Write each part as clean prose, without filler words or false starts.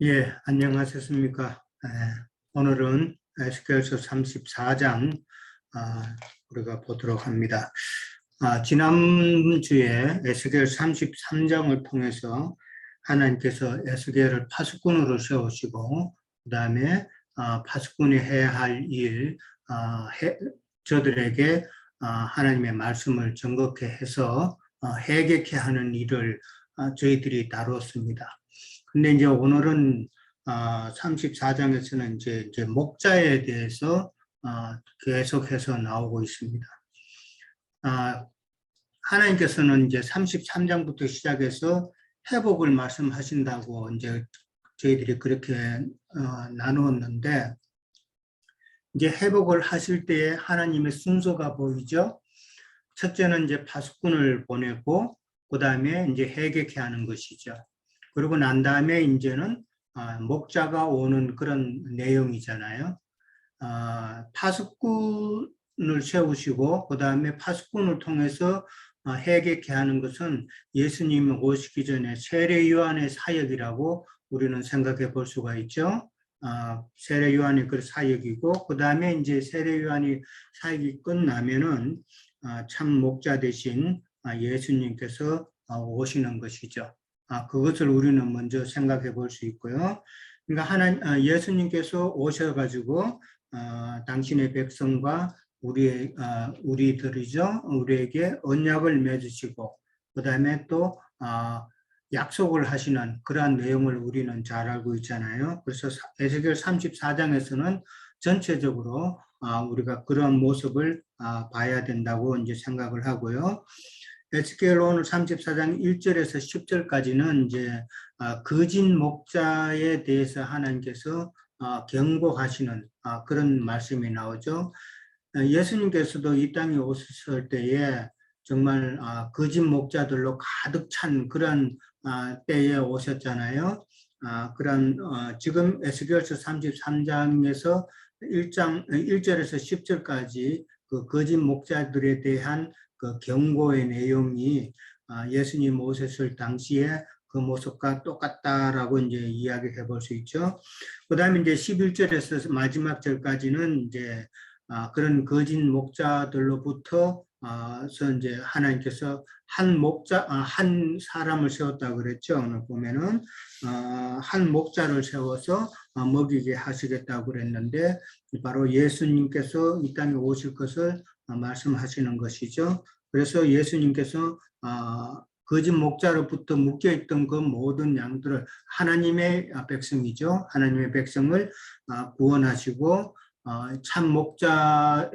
예, 안녕하셨습니까? 오늘은 에스겔서 34장 우리가 보도록 합니다. 지난주에 에스겔 33장을 통해서 하나님께서 에스겔을 파수꾼으로 세우시고 그 다음에 파수꾼이 해야 할 일, 저들에게 하나님의 말씀을 정확히 해서 해결케 하는 일을 저희들이 다루었습니다. 근데 이제 오늘은 34장에서는 이제 목자에 대해서 계속해서 나오고 있습니다. 하나님께서는 이제 33장부터 시작해서 회복을 말씀하신다고 이제 저희들이 그렇게 나누었는데, 이제 회복을 하실 때에 하나님의 순서가 보이죠. 첫째는 이제 파수꾼을 보내고 그 다음에 이제 해결케 하는 것이죠. 그러고 난 다음에 이제는 목자가 오는 그런 내용이잖아요. 파수꾼을 세우시고 그 다음에 파수꾼을 통해서 해결케 하는 것은 예수님이 오시기 전에 세례 요한의 사역이라고 우리는 생각해 볼 수가 있죠. 세례 요한의 그 사역이고 그 다음에 이제 세례 요한이 사역이 끝나면은 참 목자 대신 예수님께서 오시는 것이죠. 그것을 우리는 먼저 생각해 볼 수 있고요. 그러니까 예수님께서 오셔가지고 당신의 백성과 우리들이죠. 우리에게 언약을 맺으시고 그 다음에 또 약속을 하시는 그러한 내용을 우리는 잘 알고 있잖아요. 그래서 에스겔 34장에서는 전체적으로 우리가 그런 모습을 봐야 된다고 이제 생각을 하고요. 에스겔 오늘 34장 1절에서 10절까지는 이제 거짓 목자에 대해서 하나님께서 경고하시는 그런 말씀이 나오죠. 예수님께서도 이 땅에 오셨을 때에 정말 거짓 목자들로 가득 찬 그런 때에 오셨잖아요. 그런 지금 에스겔서 33장에서 1절에서 10절까지 그 거짓 목자들에 대한 그 경고의 내용이 예수님 오셨을 당시에 그 모습과 똑같다라고 이제 이야기해 볼 수 있죠. 그 다음에 이제 11절에서 마지막 절까지는 이제 그런 거짓 목자들로부터 이제 하나님께서 한 사람을 세웠다 그랬죠. 오늘 보면은 한 목자를 세워서 먹이게 하시겠다고 그랬는데 바로 예수님께서 이 땅에 오실 것을 말씀하시는 것이죠. 그래서 예수님께서 거짓 목자로부터 묶여있던 그 모든 양들을 하나님의 백성이죠. 하나님의 백성을 구원하시고 참 목자가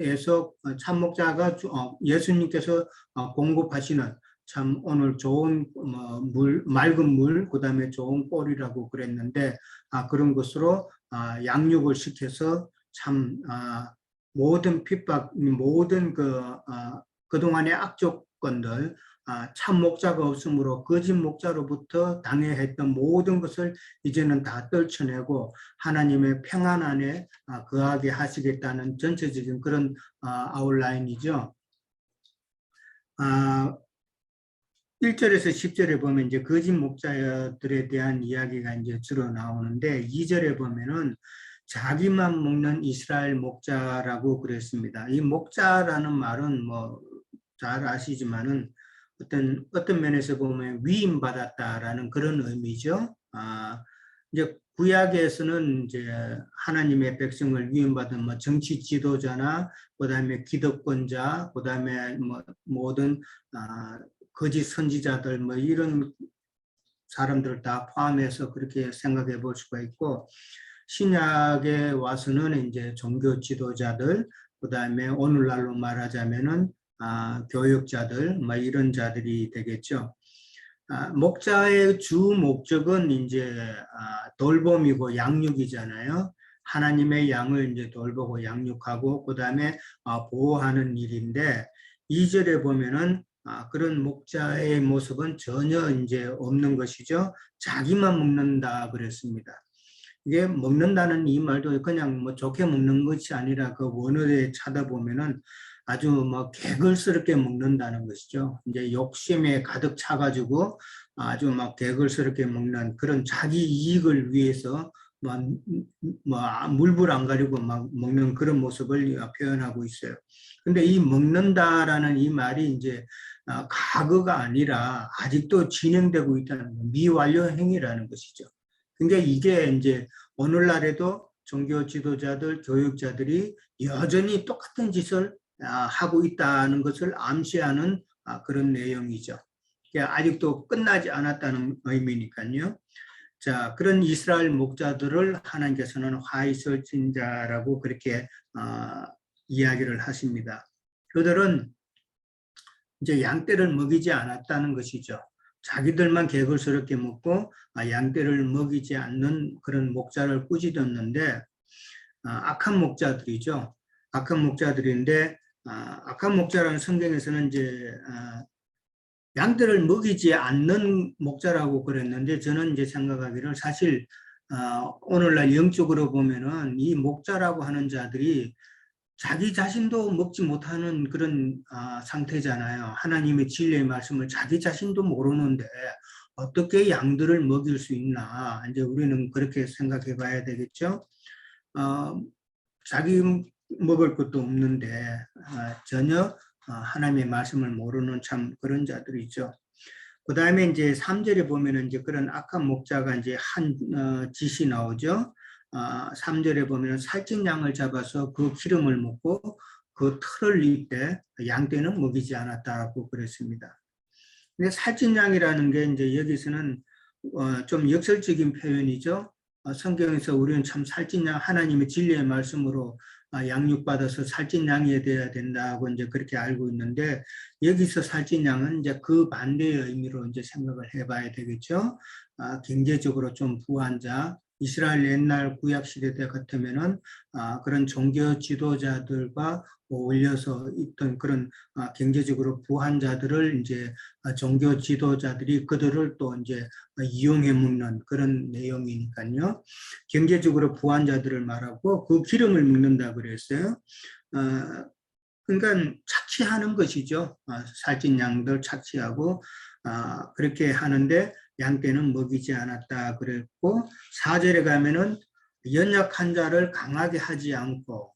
예수님께서 공급하시는 참 오늘 좋은 맑은 물, 그 다음에 좋은 꼴이라고 그랬는데 그런 것으로 양육을 시켜서 참 모든 핍박, 모든 그동안의 악조건들, 참 목자가 없으므로 거짓 목자로부터 당해했던 모든 것을 이제는 다 떨쳐내고 하나님의 평안 안에 거하게 하시겠다는 전체적인 그런 아웃라인이죠. 1절에서 10절에 보면 이제 거짓 목자들에 대한 이야기가 이제 주로 나오는데 2절에 보면은 자기만 먹는 이스라엘 목자라고 그랬습니다. 이 목자라는 말은 뭐 잘 아시지만은 어떤 면에서 보면 위임받았다라는 그런 의미죠. 이제 구약에서는 이제 하나님의 백성을 위임받은 뭐 정치 지도자나 그다음에 기득권자, 그다음에 뭐 모든 거짓 선지자들 뭐 이런 사람들을 다 포함해서 그렇게 생각해 볼 수가 있고, 신약에 와서는 이제 종교 지도자들, 그다음에 오늘날로 말하자면은 교육자들 뭐 이런 자들이 되겠죠. 목자의 주 목적은 이제 돌봄이고 양육이잖아요. 하나님의 양을 이제 돌보고 양육하고 그 다음에 보호하는 일인데 2절에 보면은 그런 목자의 모습은 전혀 이제 없는 것이죠. 자기만 먹는다 그랬습니다. 이게 먹는다는 이 말도 그냥 뭐 좋게 먹는 것이 아니라 그 원어에 찾아보면은 아주 뭐 개걸스럽게 먹는다는 것이죠. 이제 욕심에 가득 차가지고 아주 막 개걸스럽게 먹는 그런 자기 이익을 위해서 뭐 물불 안 가리고 막 먹는 그런 모습을 표현하고 있어요. 근데 이 먹는다라는 이 말이 이제 과거가 아니라 아직도 진행되고 있다는 미완료 행위라는 것이죠. 그러니까 이게 이제 오늘날에도 종교 지도자들, 교육자들이 여전히 똑같은 짓을 하고 있다는 것을 암시하는 그런 내용이죠. 아직도 끝나지 않았다는 의미니까요. 자, 그런 이스라엘 목자들을 하나님께서는 화 있을 자라고 그렇게 이야기를 하십니다. 그들은 이제 양떼를 먹이지 않았다는 것이죠. 자기들만 개걸스럽게 먹고 양떼를 먹이지 않는 그런 목자를 꾸짖었는데 악한 목자들이죠. 악한 목자들인데 악한 목자라는 성경에서는 이제 양떼를 먹이지 않는 목자라고 그랬는데 저는 이제 생각하기를 사실 오늘날 영적으로 보면은 이 목자라고 하는 자들이 자기 자신도 먹지 못하는 그런 상태잖아요. 하나님의 진리의 말씀을 자기 자신도 모르는데 어떻게 양들을 먹일 수 있나? 이제 우리는 그렇게 생각해 봐야 되겠죠. 자기 먹을 것도 없는데 전혀 하나님의 말씀을 모르는 참 그런 자들이죠. 그 다음에 이제 3절에 보면은 이제 그런 악한 목자가 이제 한 짓이 나오죠. 3절에 보면은 살찐 양을 잡아서 그 기름을 먹고 그 털을 입되 양떼는 먹이지 않았다고 그랬습니다. 근데 살찐 양이라는 게 이제 여기서는 좀 역설적인 표현이죠. 성경에서 우리는 참 살찐 양, 하나님의 진리의 말씀으로 양육받아서 살찐 양이 되어야 된다고 이제 그렇게 알고 있는데, 여기서 살찐 양은 이제 그 반대의 의미로 이제 생각을 해봐야 되겠죠. 경제적으로 좀 부한 자, 이스라엘 옛날 구약 시대 때 같으면은 그런 종교 지도자들과 어울려서 있던 그런 경제적으로 부한 자들을 이제 종교 지도자들이 그들을 또 이제 이용해 먹는 그런 내용이니까요. 경제적으로 부한 자들을 말하고 그 기름을 먹는다 그랬어요. 그러니까 착취하는 것이죠. 살찐 양들 착취하고 그렇게 하는데 양떼는 먹이지 않았다 그랬고, 4절에 가면은 연약한 자를 강하게 하지 않고,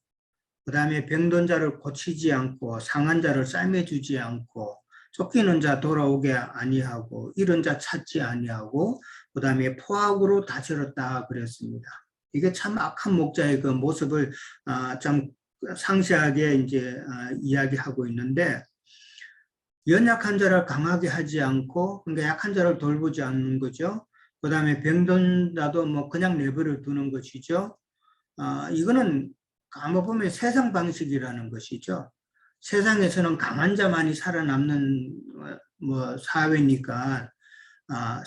그 다음에 병든 자를 고치지 않고, 상한 자를 삶아주지 않고, 쫓기는 자 돌아오게 아니하고, 이런 자 찾지 아니하고, 그 다음에 포악으로 다스렸다 그랬습니다. 이게 참 악한 목자의 그 모습을 참 상세하게 이제 이야기하고 있는데, 연약한 자를 강하게 하지 않고, 그러니까 약한 자를 돌보지 않는 거죠. 그 다음에 병든 자도 뭐 그냥 내버려 두는 것이죠. 이거는 아마 보면 세상 방식이라는 것이죠. 세상에서는 강한 자만이 살아남는 뭐 사회니까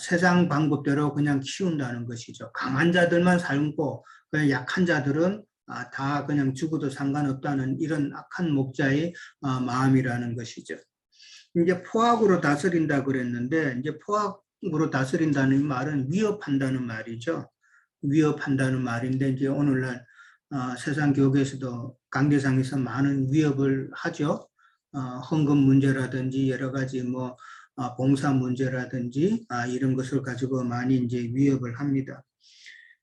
세상 방법대로 그냥 키운다는 것이죠. 강한 자들만 살고 그냥 약한 자들은 다 그냥 죽어도 상관없다는 이런 악한 목자의 마음이라는 것이죠. 이제 포악으로 다스린다 그랬는데, 이제 포악으로 다스린다는 말은 위협한다는 말이죠. 위협한다는 말인데, 이제 오늘날 세상 교계에서도 강대상에서 많은 위협을 하죠. 헌금 문제라든지 여러 가지 뭐 봉사 문제라든지 이런 것을 가지고 많이 이제 위협을 합니다.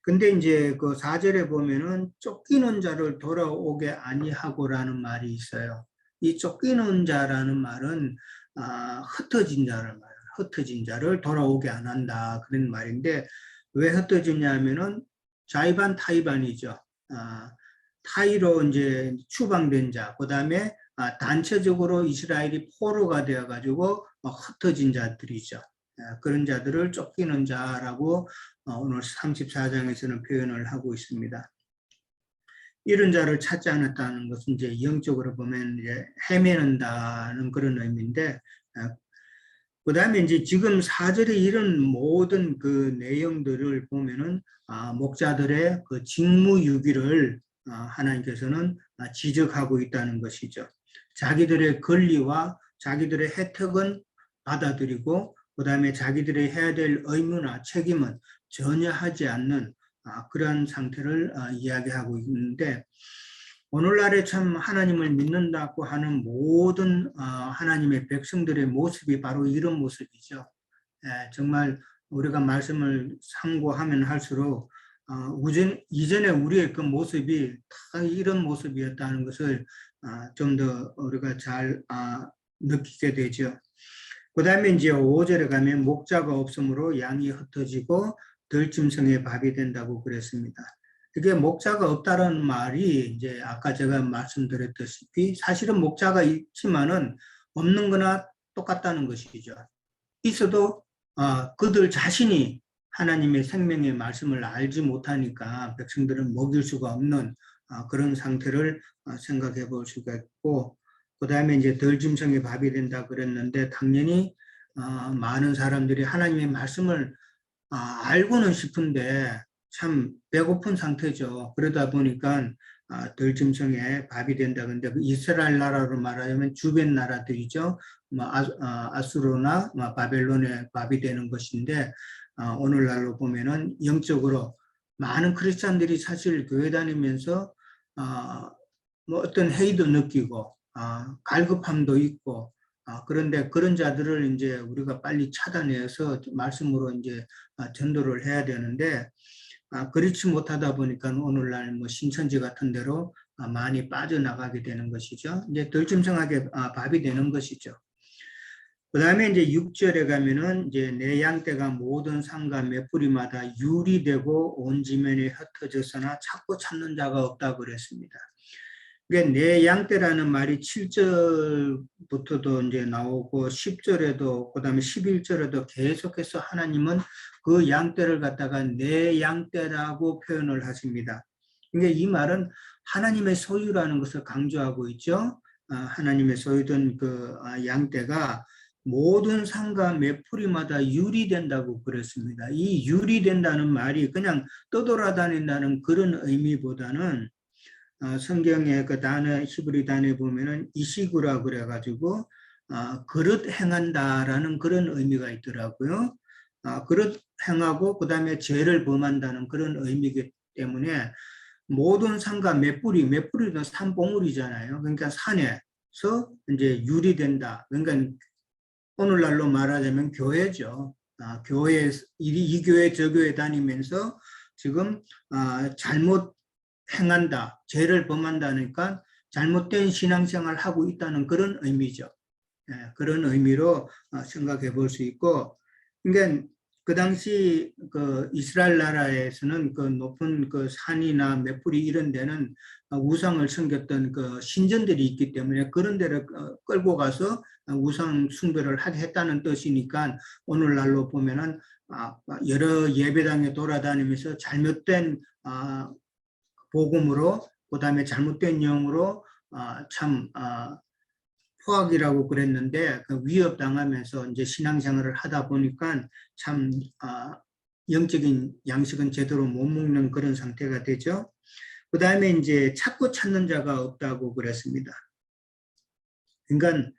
근데 이제 그 4절에 보면은 쫓기는 자를 돌아오게 아니하고라는 말이 있어요. 이 쫓기는 자라는 말은 흩어진 자를 말해요. 흩어진 자를 돌아오게 안 한다 그런 말인데, 왜 흩어지냐면은 자의반 타의반이죠. 타의로 이제 추방된 자, 그 다음에 단체적으로 이스라엘이 포로가 되어 가지고 흩어진 자들이죠. 그런 자들을 쫓기는 자라고 오늘 34장에서는 표현을 하고 있습니다. 이런 자를 찾지 않았다는 것은 이제 영적으로 보면 이제 헤매는다는 그런 의미인데, 그 다음에 이제 지금 4절에 이런 모든 그 내용들을 보면은 목자들의 그 직무유기를 하나님께서는 지적하고 있다는 것이죠. 자기들의 권리와 자기들의 혜택은 받아들이고, 그 다음에 자기들이 해야 될 의무나 책임은 전혀 하지 않는 그러한 상태를 이야기하고 있는데, 오늘날에 참 하나님을 믿는다고 하는 모든 하나님의 백성들의 모습이 바로 이런 모습이죠. 정말 우리가 말씀을 상고하면 할수록 이전에 우리의 그 모습이 다 이런 모습이었다는 것을 좀 더 우리가 잘 느끼게 되죠. 그 다음에 이제 5절에 가면 목자가 없으므로 양이 흩어지고 들짐승의 밥이 된다고 그랬습니다. 이게 목자가 없다는 말이 이제 아까 제가 말씀드렸다시피 사실은 목자가 있지만은 없는 거나 똑같다는 것이죠. 있어도 그들 자신이 하나님의 생명의 말씀을 알지 못하니까 백성들은 먹일 수가 없는 그런 상태를 생각해 볼 수가 있고, 그 다음에 이제 들짐승의 밥이 된다 그랬는데 당연히 많은 사람들이 하나님의 말씀을 알고는 싶은데 참 배고픈 상태죠. 그러다 보니까 들짐승의 밥이 된다. 근데 이스라엘 나라로 말하자면 주변 나라들이죠. 아수르나 바벨론의 밥이 되는 것인데 오늘날로 보면은 영적으로 많은 크리스찬들이 사실 교회 다니면서 뭐 어떤 해이도 느끼고 갈급함도 있고 그런데 그런 자들을 이제 우리가 빨리 차단해서 말씀으로 이제 전도를 해야 되는데 그렇지 못하다 보니까 오늘날 뭐 신천지 같은 데로 많이 빠져나가게 되는 것이죠. 이제 들짐승하게 밥이 되는 것이죠. 그 다음에 이제 6절에 가면은 이제 내 양떼가 모든 산과 메뿌리마다 유리되고 온 지면에 흩어졌으나 찾고 찾는 자가 없다고 그랬습니다. 그러니까 내 양떼라는 말이 7절부터도 이제 나오고 10절에도 그다음에 11절에도 계속해서 하나님은 그 양떼를 갖다가 내 양떼라고 표현을 하십니다. 그러니까 이 말은 하나님의 소유라는 것을 강조하고 있죠. 하나님의 소유된 그 양떼가 모든 산과 메풀이마다 유리된다고 그랬습니다. 이 유리된다는 말이 그냥 떠돌아다닌다는 그런 의미보다는 성경의 그 단어, 히브리 단어에 보면은 이시구라 그래가지고 그릇 행한다라는 그런 의미가 있더라고요. 그릇 행하고 그 다음에 죄를 범한다는 그런 의미이기 때문에 모든 산과 맷뿌리는 산봉우리잖아요. 그러니까 산에서 이제 유리된다. 그러니까 오늘날로 말하자면 교회죠. 교회 이 교회 저 교회 다니면서 지금 잘못 행한다, 죄를 범한다니까 잘못된 신앙생활을 하고 있다는 그런 의미죠. 그런 의미로 생각해 볼 수 있고, 그러니까 그 당시 그 이스라엘 나라에서는 그 높은 그 산이나 맷불이 이런 데는 우상을 섬겼던 그 신전들이 있기 때문에 그런 데를 끌고 가서 우상 숭배를 하게 했다는 뜻이니까 오늘날로 보면은 여러 예배당에 돌아다니면서 잘못된 복음으로 그다음에 잘못된 영으로 참 포악이라고 그랬는데 그 위협당하면서 이제 신앙생활을 하다 보니까 참 영적인 양식은 제대로 못 먹는 그런 상태가 되죠. 그다음에 이제 찾고 찾는 자가 없다고 그랬습니다. 그러니까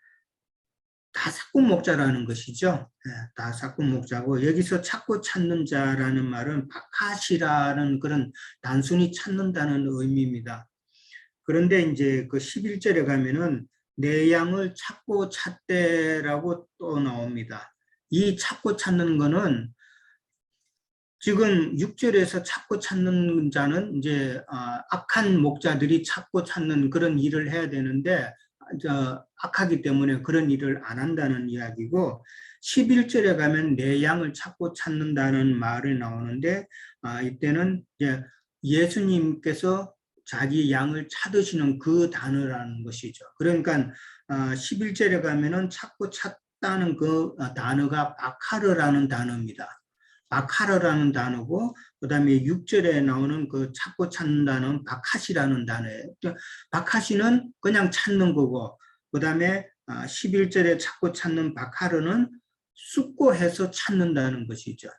다 삭군목자라는 것이죠. 다 삭군목자고 여기서 찾고 찾는 자라는 말은 바카시라는 그런 단순히 찾는다는 의미입니다. 그런데 이제 그 11절에 가면은 내 양을 찾고 찾대라고 또 나옵니다. 이 찾고 찾는 거는 지금 6절에서 찾고 찾는 자는 이제 악한 목자들이 찾고 찾는 그런 일을 해야 되는데 악하기 때문에 그런 일을 안 한다는 이야기고 11절에 가면 내 양을 찾고 찾는다는 말이 나오는데 이때는 이제 예수님께서 자기 양을 찾으시는 그 단어라는 것이죠. 그러니까 11절에 가면은 찾고 찾다는 그 단어가 바카르라는 단어입니다. 바카르라는 단어고 그 다음에 6절에 나오는 그 찾고 찾는 단어는 바카시라는 단어예요. 바카시는 그냥 찾는 거고 그 다음에 11절에 찾고 찾는 바카르는 숙고해서 찾는다는 것이죠.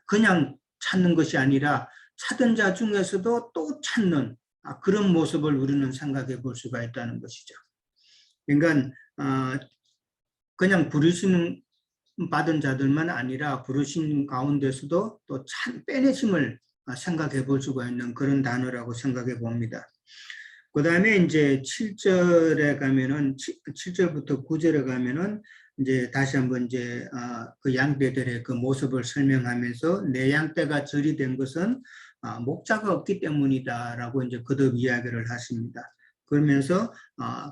그냥 찾는 것이 아니라 찾은 자 중에서도 또 찾는 그런 모습을 우리는 생각해 볼 수가 있다는 것이죠. 그러니까 그냥 부르시는 받은 자들만 아니라 부르신 가운데서도 또 참 빼내심을 생각해 볼 수가 있는 그런 단어라고 생각해 봅니다. 그 다음에 이제 7절에 가면은 7절부터 9절에 가면은 이제 다시 한번 이제 그 양떼들의 그 모습을 설명하면서 내 양떼가 절이 된 것은 목자가 없기 때문이다라고 이제 거듭 이야기를 하십니다. 그러면서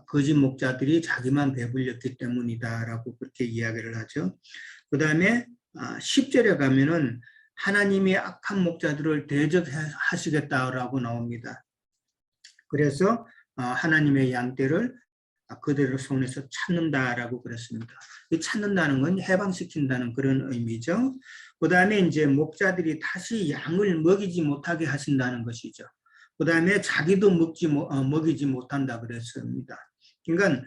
거짓 목자들이 자기만 배불렸기 때문이다라고 그렇게 이야기를 하죠. 그 다음에 10절에 가면은 하나님이 악한 목자들을 대적하시겠다라고 나옵니다. 그래서 하나님의 양떼를 그대로 손에서 찾는다라고 그랬습니다. 이 찾는다는 건 해방시킨다는 그런 의미죠. 그 다음에 이제 목자들이 다시 양을 먹이지 못하게 하신다는 것이죠. 그 다음에 자기도 먹이지 못한다 그랬습니다. 그러니까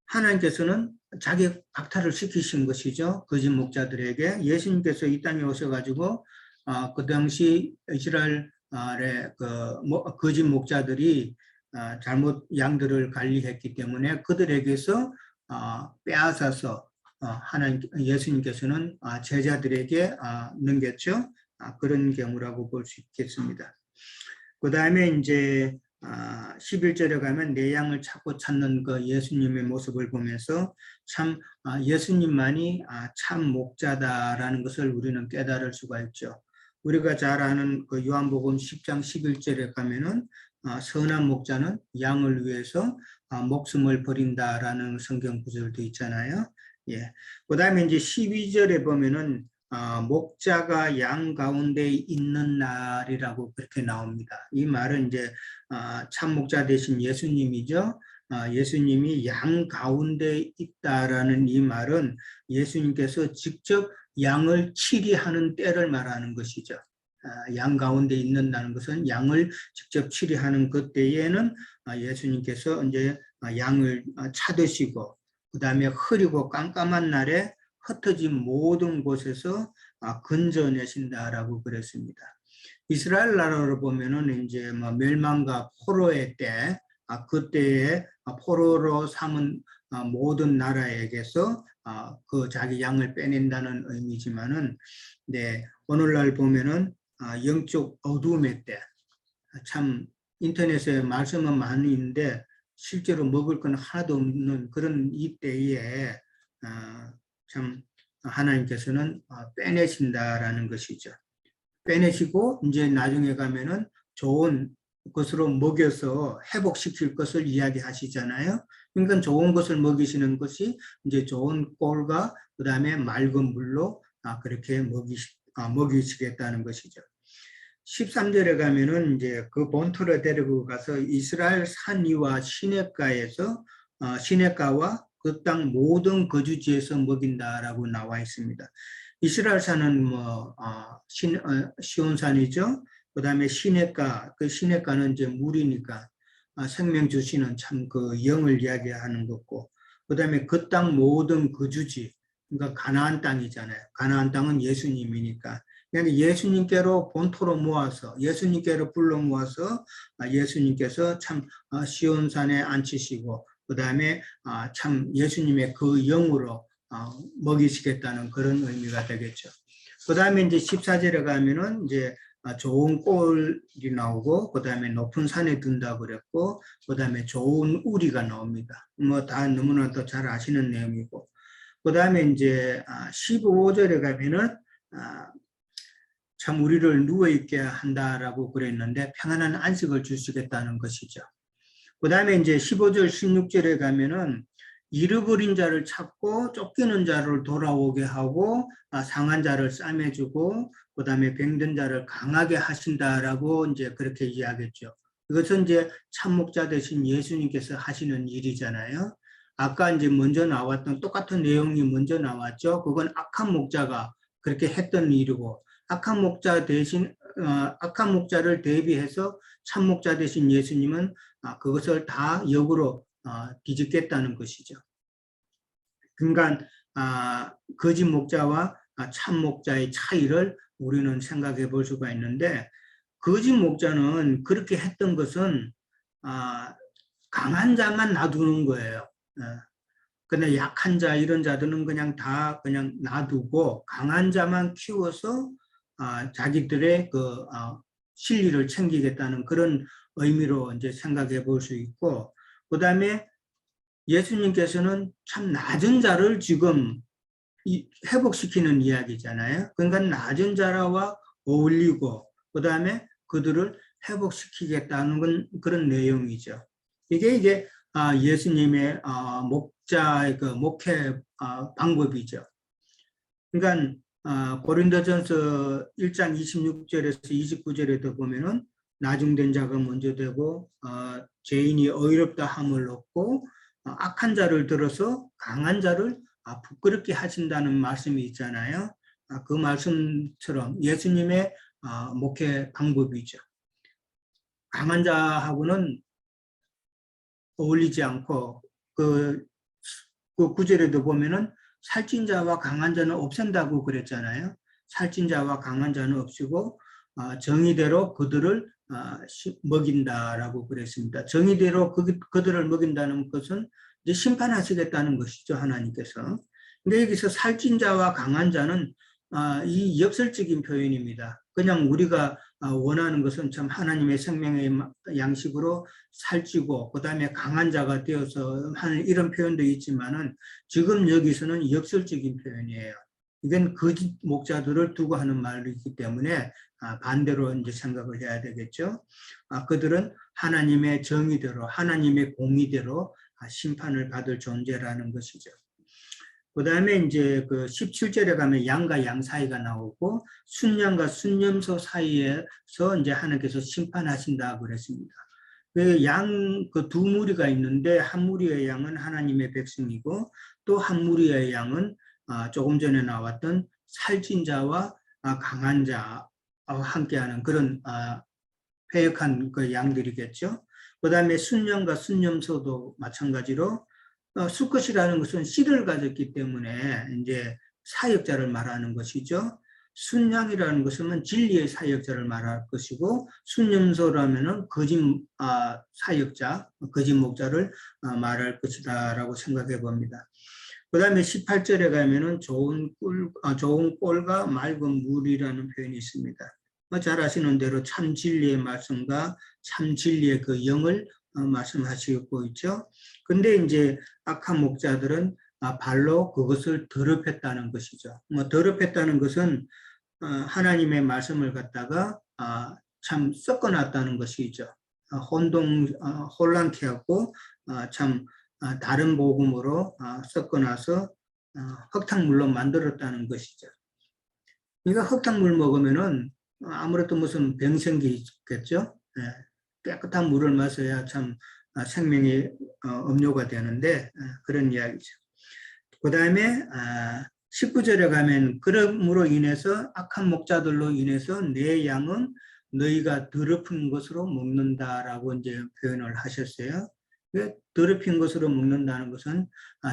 하나님께서는 자기 박탈을 시키신 것이죠. 거짓 목자들에게. 예수님께서 이 땅에 오셔가지고 그 당시 이스라엘의 거짓 목자들이 잘못 양들을 관리했기 때문에 그들에게서 빼앗아서 예수님께서는 제자들에게 넘겼죠. 그런 경우라고 볼 수 있겠습니다. 그 다음에 이제 11절에 가면 내 양을 찾고 찾는 그 예수님의 모습을 보면서 참 예수님만이 참 목자다라는 것을 우리는 깨달을 수가 있죠. 우리가 잘 아는 그 요한복음 10장 11절에 가면은 선한 목자는 양을 위해서 목숨을 버린다라는 성경 구절도 있잖아요. 예. 그 다음에 이제 12절에 보면은 목자가 양 가운데 있는 날이라고 그렇게 나옵니다. 이 말은 이제 참 목자 되신 예수님이죠. 예수님이 양 가운데 있다라는 이 말은 예수님께서 직접 양을 치리하는 때를 말하는 것이죠. 양 가운데 있는다는 것은 양을 직접 치리하는 그때에는 예수님께서 이제 양을 찾으시고 그 다음에 흐리고 깜깜한 날에 흩어진 모든 곳에서 건져내신다라고 그랬습니다. 이스라엘 나라로 보면은 이제 멸망과 포로의 때, 그때에 포로로 삼은 모든 나라에게서 그 자기 양을 빼낸다는 의미지만은, 네, 오늘날 보면은 영적 어둠의 때, 참 인터넷에 말씀은 많이 있는데 실제로 먹을 건 하나도 없는 그런 이 때에 참 하나님께서는 빼내신다라는 것이죠. 빼내시고 이제 나중에 가면은 좋은 것으로 먹여서 회복시킬 것을 이야기하시잖아요. 그러니까 좋은 것을 먹이시는 것이 이제 좋은 꼴과 그 다음에 맑은 물로 그렇게 먹이시겠다는 것이죠. 13절에 가면은 이제 그 본토로 데리고 가서 이스라엘 산 위와 시냇가에서 시냇가와 그 땅 모든 거주지에서 먹인다라고 나와 있습니다. 이스라엘 산은 시온산이죠. 그 다음에 시냇가, 그 시냇가는 이제 물이니까 생명 주시는 참 그 영을 이야기하는 거고, 그 다음에 그 땅 모든 거주지, 그러니까 가나안 땅이잖아요. 가나안 땅은 예수님이니까. 그러니까 예수님께로 본토로 모아서 예수님께로 불러 모아서 예수님께서 참 시온산에 앉히시고 그 다음에 참 예수님의 그 영으로 먹이시겠다는 그런 의미가 되겠죠. 그 다음에 이제 14절에 가면은 이제 좋은 꼴이 나오고 그 다음에 높은 산에 든다고 그랬고 그 다음에 좋은 우리가 나옵니다. 뭐 다 너무나도 잘 아시는 내용이고 그 다음에 이제 15절에 가면은 참 우리를 누워있게 한다라고 그랬는데 평안한 안식을 주시겠다는 것이죠. 그 다음에 이제 15절, 16절에 가면은 잃어버린 자를 찾고 쫓기는 자를 돌아오게 하고 상한 자를 싸매주고 그 다음에 병든 자를 강하게 하신다라고 이제 그렇게 이야기했죠. 이것은 이제 참목자 되신 예수님께서 하시는 일이잖아요. 아까 이제 먼저 나왔던 똑같은 내용이 먼저 나왔죠. 그건 악한 목자가 그렇게 했던 일이고 악한 목자 대신 악한 목자를 대비해서 참목자 되신 예수님은 그것을 다 역으로 뒤집겠다는 것이죠. 그러니까 거짓 목자와 참 목자의 차이를 우리는 생각해 볼 수가 있는데 거짓 목자는 그렇게 했던 것은 강한 자만 놔두는 거예요. 근데 약한 자 이런 자들은 그냥 다 그냥 놔두고 강한 자만 키워서 자기들의 그 실리를 챙기겠다는 그런 의미로 이제 생각해 볼 수 있고 그 다음에 예수님께서는 참 낮은 자를 지금 회복시키는 이야기잖아요. 그러니까 낮은 자라와 어울리고 그 다음에 그들을 회복시키겠다는 건 그런 내용이죠. 이게 예수님의 목자의 그 목회 방법이죠. 그러니까 고린도전서 1장 26절에서 29절에도 보면은 나중된 자가 먼저 되고 죄인이 어이롭다 함을 얻고 악한 자를 들어서 강한 자를 부끄럽게 하신다는 말씀이 있잖아요. 그 말씀처럼 예수님의 목회 방법이죠. 강한 자하고는 어울리지 않고 그 구절에도 보면은 살찐 자와 강한 자는 없앤다고 그랬잖아요. 살찐 자와 강한 자는 없이고 정의대로 그들을 먹인다라고 그랬습니다. 정의대로 그들을 먹인다는 것은 이제 심판하시겠다는 것이죠, 하나님께서. 근데 여기서 살찐 자와 강한 자는 이 역설적인 표현입니다. 그냥 우리가 원하는 것은 참 하나님의 생명의 양식으로 살찌고 그 다음에 강한 자가 되어서 하는 이런 표현도 있지만은 지금 여기서는 역설적인 표현이에요. 이건 거짓 목자들을 두고 하는 말이기 때문에 반대로 이제 생각을 해야 되겠죠. 그들은 하나님의 정의대로 하나님의 공의대로 심판을 받을 존재라는 것이죠. 그 다음에 이제 그 17절에 가면 양과 양 사이가 나오고 순양과 순염소 사이에서 이제 하나님께서 심판하신다 그랬습니다. 그 양, 그 두 무리가 있는데 한 무리의 양은 하나님의 백성이고 또 한 무리의 양은 조금 전에 나왔던 살찐 자와 강한 자와 함께하는 그런 패역한 그 양들이겠죠. 그 다음에 순양과 순염소도 마찬가지로 수컷이라는 것은 씨를 가졌기 때문에 이제 사역자를 말하는 것이죠. 순양이라는 것은 진리의 사역자를 말할 것이고 순염소라면은 거짓 사역자, 거짓 목자를 말할 것이다라고 생각해 봅니다. 그 다음에 18절에 가면은 좋은 꼴과 맑은 물이라는 표현이 있습니다. 잘 아시는 대로 참 진리의 말씀과 참 진리의 그 영을 말씀하시고 있죠. 근데 이제 악한 목자들은 발로 그것을 더럽혔다는 것이죠. 더럽혔다는 것은 하나님의 말씀을 갖다가 참 섞어놨다는 것이죠. 혼란케 하고 참 다른 복음으로 섞어놔서 흙탕물로 만들었다는 것이죠. 그러니까 흙탕물 먹으면은 아무래도 무슨 병 생기겠죠. 깨끗한 물을 마셔야 참 생명이 음료가 되는데 그런 이야기죠. 그 다음에 19절에 가면 그러므로 인해서 악한 목자들로 인해서 내 양은 너희가 더럽힌 것으로 먹는다라고 이제 표현을 하셨어요. 더럽힌 것으로 먹는다는 것은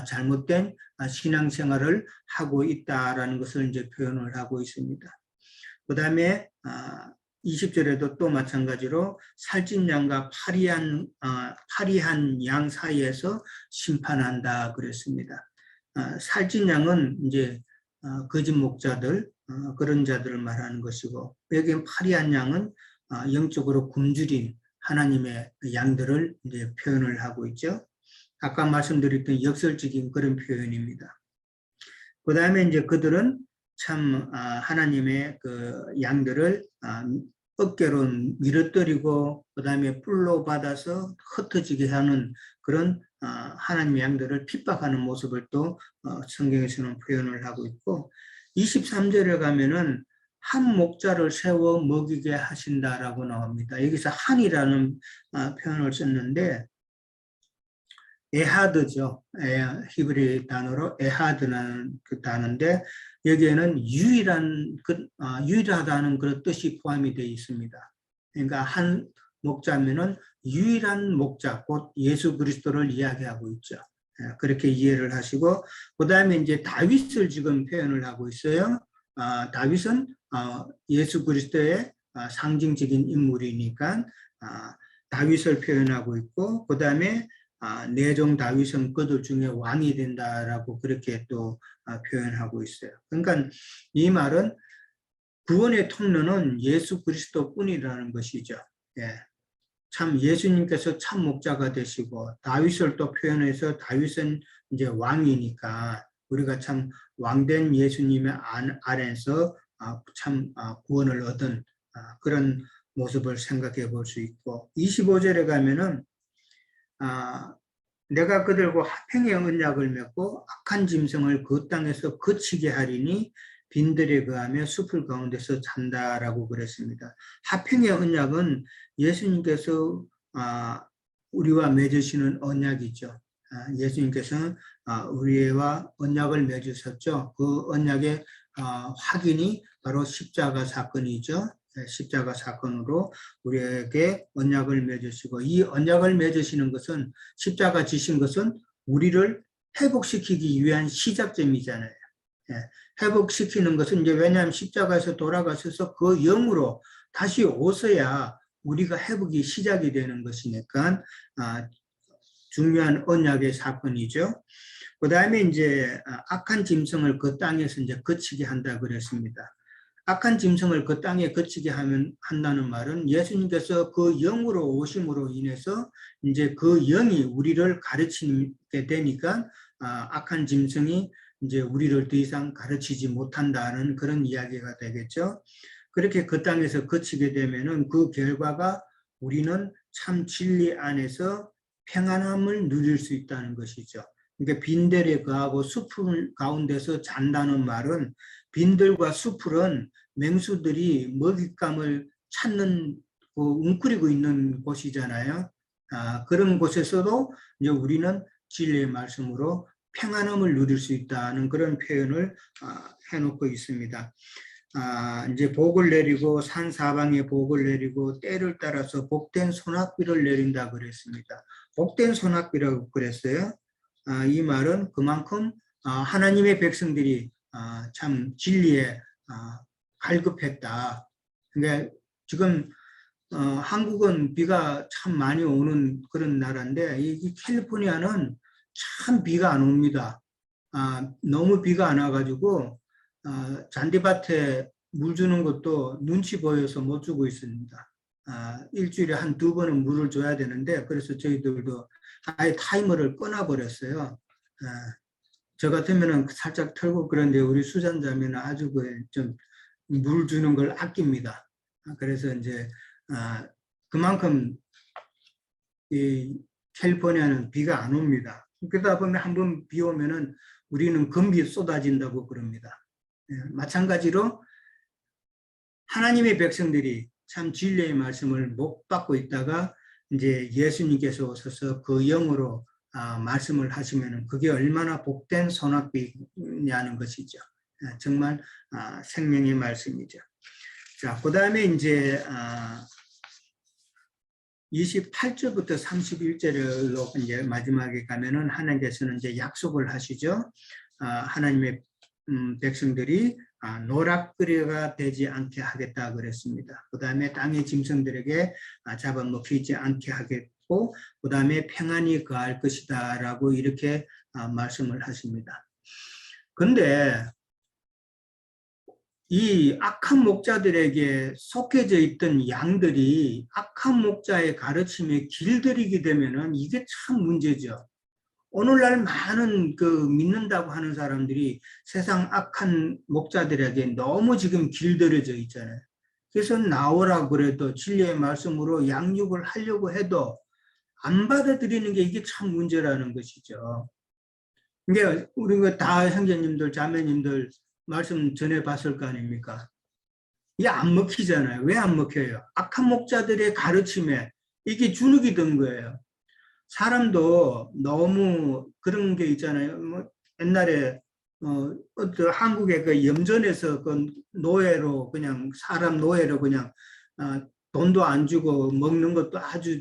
잘못된 신앙생활을 하고 있다라는 것을 이제 표현을 하고 있습니다. 그 다음에 20절에도 또 마찬가지로 살찐 양과 파리한 양 사이에서 심판한다 그랬습니다. 살찐 양은 이제 거짓 목자들 그런 자들을 말하는 것이고 여기 파리한 양은 영적으로 굶주린 하나님의 양들을 이제 표현을 하고 있죠. 아까 말씀드렸던 역설적인 그런 표현입니다. 그 다음에 이제 그들은 참 하나님의 그 양들을 어깨로 밀어뜨리고 그 다음에 뿔로 받아서 흩어지게 하는 그런 하나님의 양들을 핍박하는 모습을 또 성경에서는 표현을 하고 있고 23절에 가면은 한 목자를 세워 먹이게 하신다라고 나옵니다. 여기서 한이라는 표현을 썼는데 에하드죠. 히브리 단어로 에하드라는 그 단어인데 여기에는 유일하다는 그런 뜻이 포함이 되어 있습니다. 그러니까 한 목자면은 유일한 목자, 곧 예수 그리스도를 이야기하고 있죠. 그렇게 이해를 하시고 그 다음에 이제 다윗을 지금 표현을 하고 있어요. 다윗은 예수 그리스도의 상징적인 인물이니까 다윗을 표현하고 있고 그 다음에 내종 다윗은 그들 중에 왕이 된다라고 그렇게 또 표현하고 있어요. 그러니까 이 말은 구원의 통로는 예수 그리스도뿐이라는 것이죠. 예. 참 예수님께서 참 목자가 되시고 다윗을 또 표현해서 다윗은 이제 왕이니까 우리가 참 왕된 예수님의 안에서 참 구원을 얻은 그런 모습을 생각해 볼 수 있고 25절에 가면은 내가 그들과 화평의 언약을 맺고 악한 짐승을 그 땅에서 거치게 하리니 빈들에 거하며 숲을 가운데서 잔다라고 그랬습니다. 화평의 언약은 예수님께서 우리와 맺으시는 언약이죠. 예수님께서는 우리와 언약을 맺으셨죠. 그 언약의 확인이 바로 십자가 사건이죠. 십자가 사건으로 우리에게 언약을 맺으시고 이 언약을 맺으시는 것은 십자가 지신 것은 우리를 회복시키기 위한 시작점이잖아요. 회복시키는 것은 이제 왜냐하면 십자가에서 돌아가셔서 그 영으로 다시 오셔야 우리가 회복이 시작이 되는 것이니까 중요한 언약의 사건이죠. 그 다음에 이제 악한 짐승을 그 땅에서 이제 거치게 한다 그랬습니다. 악한 짐승을 그 땅에 거치게 한다는 말은 예수님께서 그 영으로 오심으로 인해서 이제 그 영이 우리를 가르치게 되니까 악한 짐승이 이제 우리를 더 이상 가르치지 못한다는 그런 이야기가 되겠죠. 그렇게 그 땅에서 거치게 되면은 그 결과가 우리는 참 진리 안에서 평안함을 누릴 수 있다는 것이죠. 그러니까 빈들에 거하고 숲을 가운데서 잔다는 말은 빈들과 숲은 맹수들이 먹잇감을 찾는 웅크리고 있는 곳이잖아요. 그런 곳에서도 이제 우리는 진리의 말씀으로 평안함을 누릴 수 있다는 그런 표현을 해놓고 있습니다. 이제 복을 내리고 산 사방에 복을 내리고 때를 따라서 복된 소낙비를 내린다 그랬습니다. 복된 소낙비라고 그랬어요. 이 말은 그만큼 하나님의 백성들이 참 진리에 갈급했다. 그러니까 지금 한국은 비가 참 많이 오는 그런 나라인데 이 캘리포니아는 참 비가 안 옵니다. 너무 비가 안 와가지고 잔디밭에 물 주는 것도 눈치 보여서 못 주고 있습니다. 일주일에 한 2번은 물을 줘야 되는데 그래서 저희들도 아예 타이머를 끊어버렸어요. 저 같으면 살짝 털고 그런데 우리 수잔자매는 아주 좀 물 주는 걸 아낍니다. 그래서 이제 그만큼 이 캘리포니아는 비가 안 옵니다. 그러다 보면 한번 비 오면은 우리는 금비 쏟아진다고 그럽니다. 마찬가지로 하나님의 백성들이 참 진리의 말씀을 못 받고 있다가 이제 예수님께서 오셔서 그 영으로 말씀을 하시면은 그게 얼마나 복된 소낙비냐는 것이죠. 정말 생명의 말씀이죠. 자, 그 다음에 이제 28절부터 31절로 이제 마지막에 가면은 하나님께서는 이제 약속을 하시죠. 하나님의 백성들이 노락거리가 되지 않게 하겠다 그랬습니다. 그 다음에 땅의 짐승들에게 잡아먹히지 않게 하겠고 그 다음에 평안히 거할 것이다 라고 이렇게 말씀을 하십니다. 근데 이 악한 목자들에게 속해져 있던 양들이 악한 목자의 가르침에 길들이게 되면은 이게 참 문제죠. 오늘날 많은 믿는다고 하는 사람들이 세상 악한 목자들에게 너무 지금 길들여져 있잖아요. 그래서 나오라 그래도 진리의 말씀으로 양육을 하려고 해도 안 받아들이는 게 이게 참 문제라는 것이죠. 그러니까 우리가 다 형제님들, 자매님들 말씀 전해 봤을 거 아닙니까? 이게 안 먹히잖아요. 왜 안 먹혀요? 악한 목자들의 가르침에 이게 주눅이 든 거예요. 사람도 너무 그런 게 있잖아요. 뭐 옛날에 한국의 그 염전에서 그 노예로 그냥 사람 노예로 그냥 돈도 안 주고 먹는 것도 아주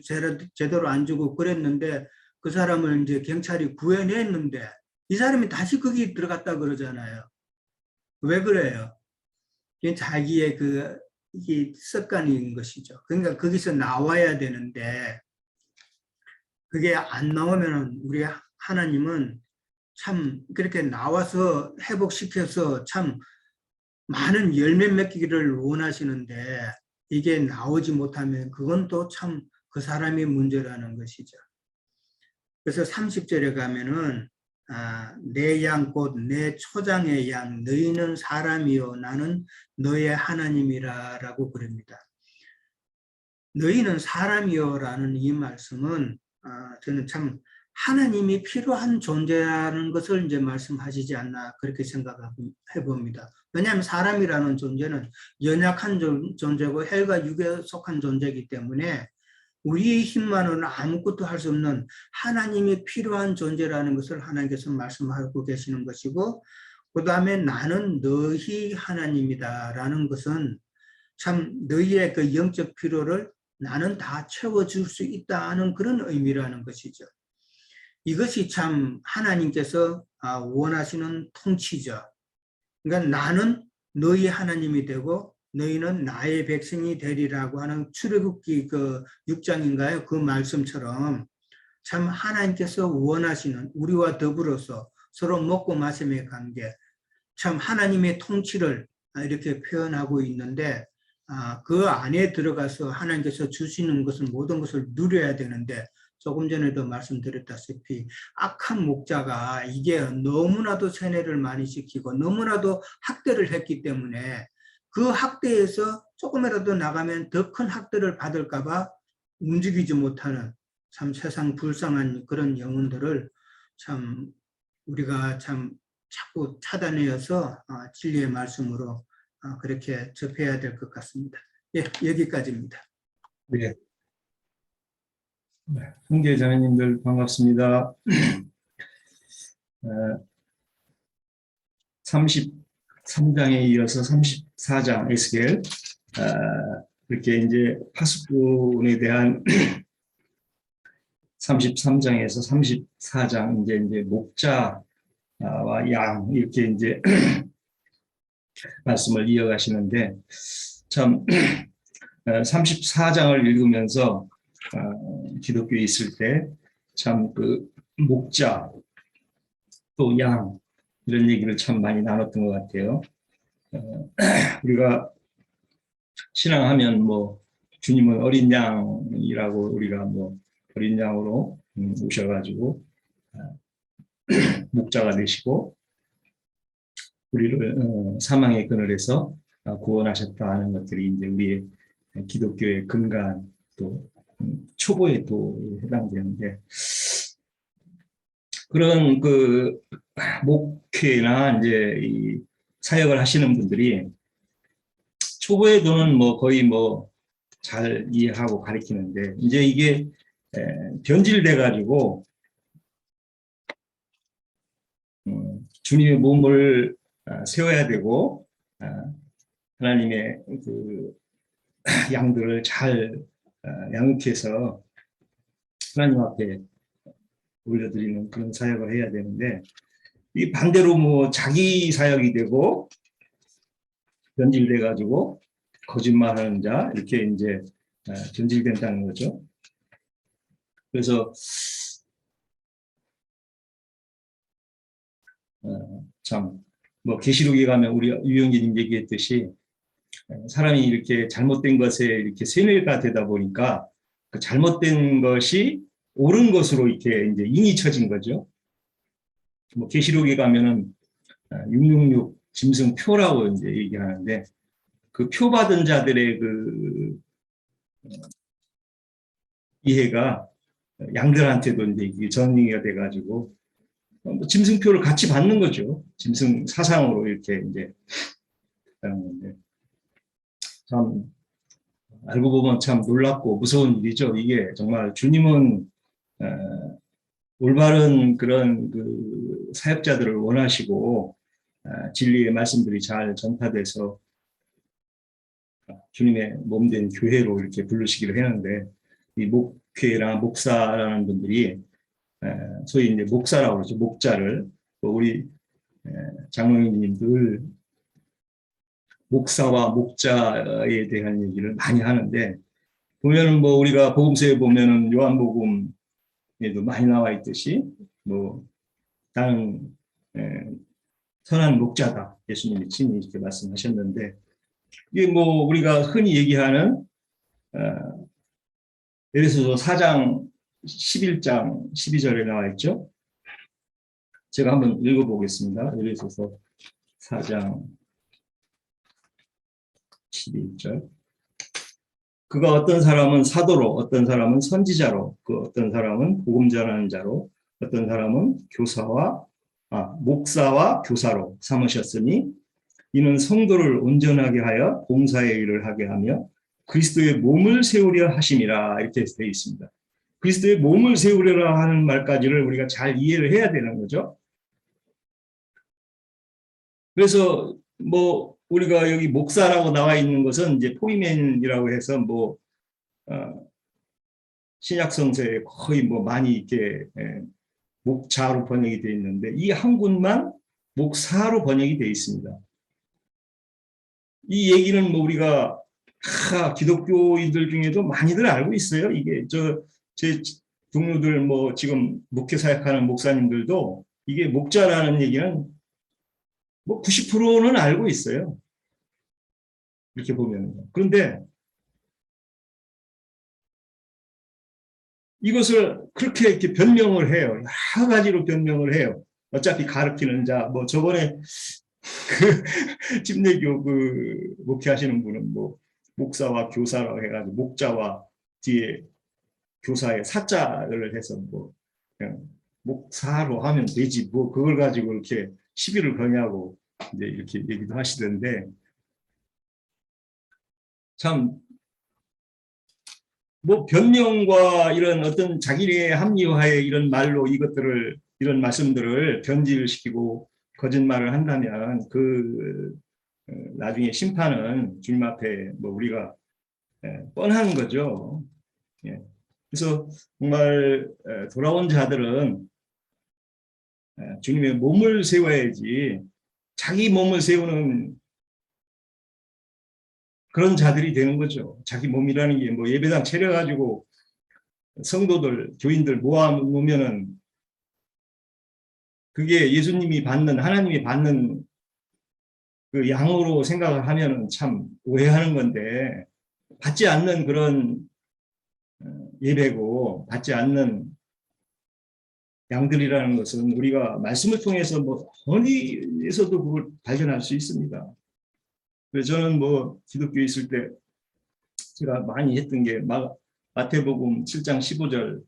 제대로 안 주고 그랬는데 그 사람을 이제 경찰이 구해냈는데 이 사람이 다시 거기 들어갔다 그러잖아요. 왜 그래요? 자기의 이게 습관인 것이죠. 그러니까 거기서 나와야 되는데 그게 안 나오면 우리 하나님은 참 그렇게 나와서 회복시켜서 참 많은 열매 맺기를 원하시는데 이게 나오지 못하면 그건 또 참 그 사람이 문제라는 것이죠. 그래서 30절에 가면은 내 양 곧 내 초장의 양 너희는 사람이요 나는 너의 하나님이라 라고 그럽니다. 너희는 사람이요 라는 이 말씀은 저는 참 하나님이 필요한 존재라는 것을 이제 말씀하시지 않나 그렇게 생각해 봅니다. 왜냐하면 사람이라는 존재는 연약한 존재고 헬과 육에 속한 존재이기 때문에 우리의 힘만으로는 아무것도 할 수 없는 하나님이 필요한 존재라는 것을 하나님께서 말씀하고 계시는 것이고, 그 다음에 나는 너희 하나님이다 라는 것은 참 너희의 그 영적 필요를 나는 다 채워줄 수 있다는 그런 의미라는 것이죠. 이것이 참 하나님께서 원하시는 통치죠. 그러니까 나는 너희 하나님이 되고 너희는 나의 백성이 되리라고 하는 출애굽기 그 6장인가요? 그 말씀처럼 참 하나님께서 원하시는 우리와 더불어서 서로 먹고 마심의 관계, 참 하나님의 통치를 이렇게 표현하고 있는데 그 안에 들어가서 하나님께서 주시는 것은 모든 것을 누려야 되는데 조금 전에도 말씀드렸다시피 악한 목자가 이게 너무나도 세뇌를 많이 시키고 너무나도 학대를 했기 때문에 그 학대에서 조금이라도 나가면 더 큰 학대를 받을까 봐 움직이지 못하는 참 세상 불쌍한 그런 영혼들을 참 우리가 참 자꾸 찾아내어서 진리의 말씀으로 그렇게 접해야 될 것 같습니다. 예, 여기까지입니다. 네. 훈계자님들 반갑습니다. 33장에 이어서 34장 에스겔 이렇게 이제 파수꾼에 대한 33장에서 34장 이제 목자와 양 이렇게 이제 말씀을 이어가시는데 참 34장을 읽으면서 기독교에 있을 때 참 그 목자 또 양 이런 얘기를 참 많이 나눴던 것 같아요. 우리가 신앙하면 뭐 주님은 어린 양이라고 우리가 뭐 어린 양으로 오셔가지고 목자가 되시고 우리를 사망의 그늘에서 구원하셨다 하는 것들이 이제 우리의 기독교의 근간 또 초보의 도에 해당되는데 그런 그 목회나 이제 이 사역을 하시는 분들이 초보의 도는 뭐 거의 뭐 잘 이해하고 가르치는데 이제 이게 변질돼 가지고 주님의 몸을 세워야 되고 하나님의 그 양들을 잘 양육해서 하나님 앞에 올려드리는 그런 사역을 해야 되는데 이 반대로 뭐 자기 사역이 되고 변질돼 가지고 거짓말하는 자 이렇게 이제 변질된다는 거죠. 그래서 참 뭐 계시록에 가면 우리 유영진님 얘기했듯이 사람이 이렇게 잘못된 것에 이렇게 세뇌가 되다 보니까 그 잘못된 것이 옳은 것으로 이렇게 이제 인이 쳐진 거죠. 뭐 계시록에 가면은 666 짐승표라고 이제 얘기하는데 그 표 받은 자들의 그 이해가 양들한테도 이제 이게 전이가 돼가지고 짐승표를 같이 받는 거죠. 짐승 사상으로 이렇게 이제 하는 건데 참 알고 보면 참 놀랍고 무서운 일이죠. 이게 정말 주님은 올바른 그런 그 사역자들을 원하시고 진리의 말씀들이 잘 전파돼서 주님의 몸된 교회로 이렇게 부르시기를 했는데 이 목회나 목사라는 분들이 소위 이제 목사라고 그러죠. 목자를 우리 장로님들 목사와 목자에 대한 얘기를 많이 하는데 보면은 뭐 우리가 복음서에 보면은 요한복음에도 많이 나와 있듯이 뭐 나는 선한 목자다 예수님이 친히 이렇게 말씀하셨는데 이게 뭐 우리가 흔히 얘기하는 에베소서 4장 11장 12절에 나와 있죠. 제가 한번 읽어보겠습니다. 에베소서 4장 11절. 그가 어떤 사람은 사도로, 어떤 사람은 선지자로, 그 어떤 사람은 복음 전하는 자로, 어떤 사람은 목사와 교사로 삼으셨으니 이는 성도를 온전하게 하여 봉사의 일을 하게 하며 그리스도의 몸을 세우려 하심이라 이렇게 되어 있습니다. 그리스도의 몸을 세우려라 하는 말까지를 우리가 잘 이해를 해야 되는 거죠. 그래서 뭐 우리가 여기 목사라고 나와 있는 것은 이제 포이맨이라고 해서 뭐 신약 성서에 거의 뭐 많이 이렇게 목자로 번역이 되어 있는데 이 한 군만 목사로 번역이 되어 있습니다. 이 얘기는 뭐 우리가 기독교인들 중에도 많이들 알고 있어요. 이게 제 동료들 뭐 지금 목회 사역하는 목사님들도 이게 목자라는 얘기는 뭐 90%는 알고 있어요. 이렇게 보면. 그런데 이것을 그렇게 이렇게 변명을 해요. 여러 가지로 변명을 해요. 어차피 가르치는 자, 뭐 저번에 그 집내교 그 목회하시는 분은 뭐 목사와 교사라고 해가지고 목자와 뒤에 교사의 사자를 해서 뭐 그냥 목사로 하면 되지 뭐 그걸 가지고 이렇게 시비를 거냐고 이제 이렇게 얘기도 하시던데 참 뭐 변명과 이런 어떤 자기의 합리화의 이런 말로 이것들을 이런 말씀들을 변질을 시키고 거짓말을 한다면 나중에 심판은 주님 앞에 뭐 우리가 뻔한 거죠. 그래서 정말 돌아온 자들은 주님의 몸을 세워야지 자기 몸을 세우는 그런 자들이 되는 거죠. 자기 몸이라는 게 뭐 예배당 차려가지고 성도들, 교인들 모아놓으면은 그게 예수님이 받는, 하나님이 받는 그 양으로 생각을 하면은 참 오해하는 건데 받지 않는 그런 예배고 받지 않는 양들이라는 것은 우리가 말씀을 통해서 뭐 어디에서도 그걸 발견할 수 있습니다. 그래서 저는 뭐 기독교에 있을 때 제가 많이 했던 게 마태복음 7장 15절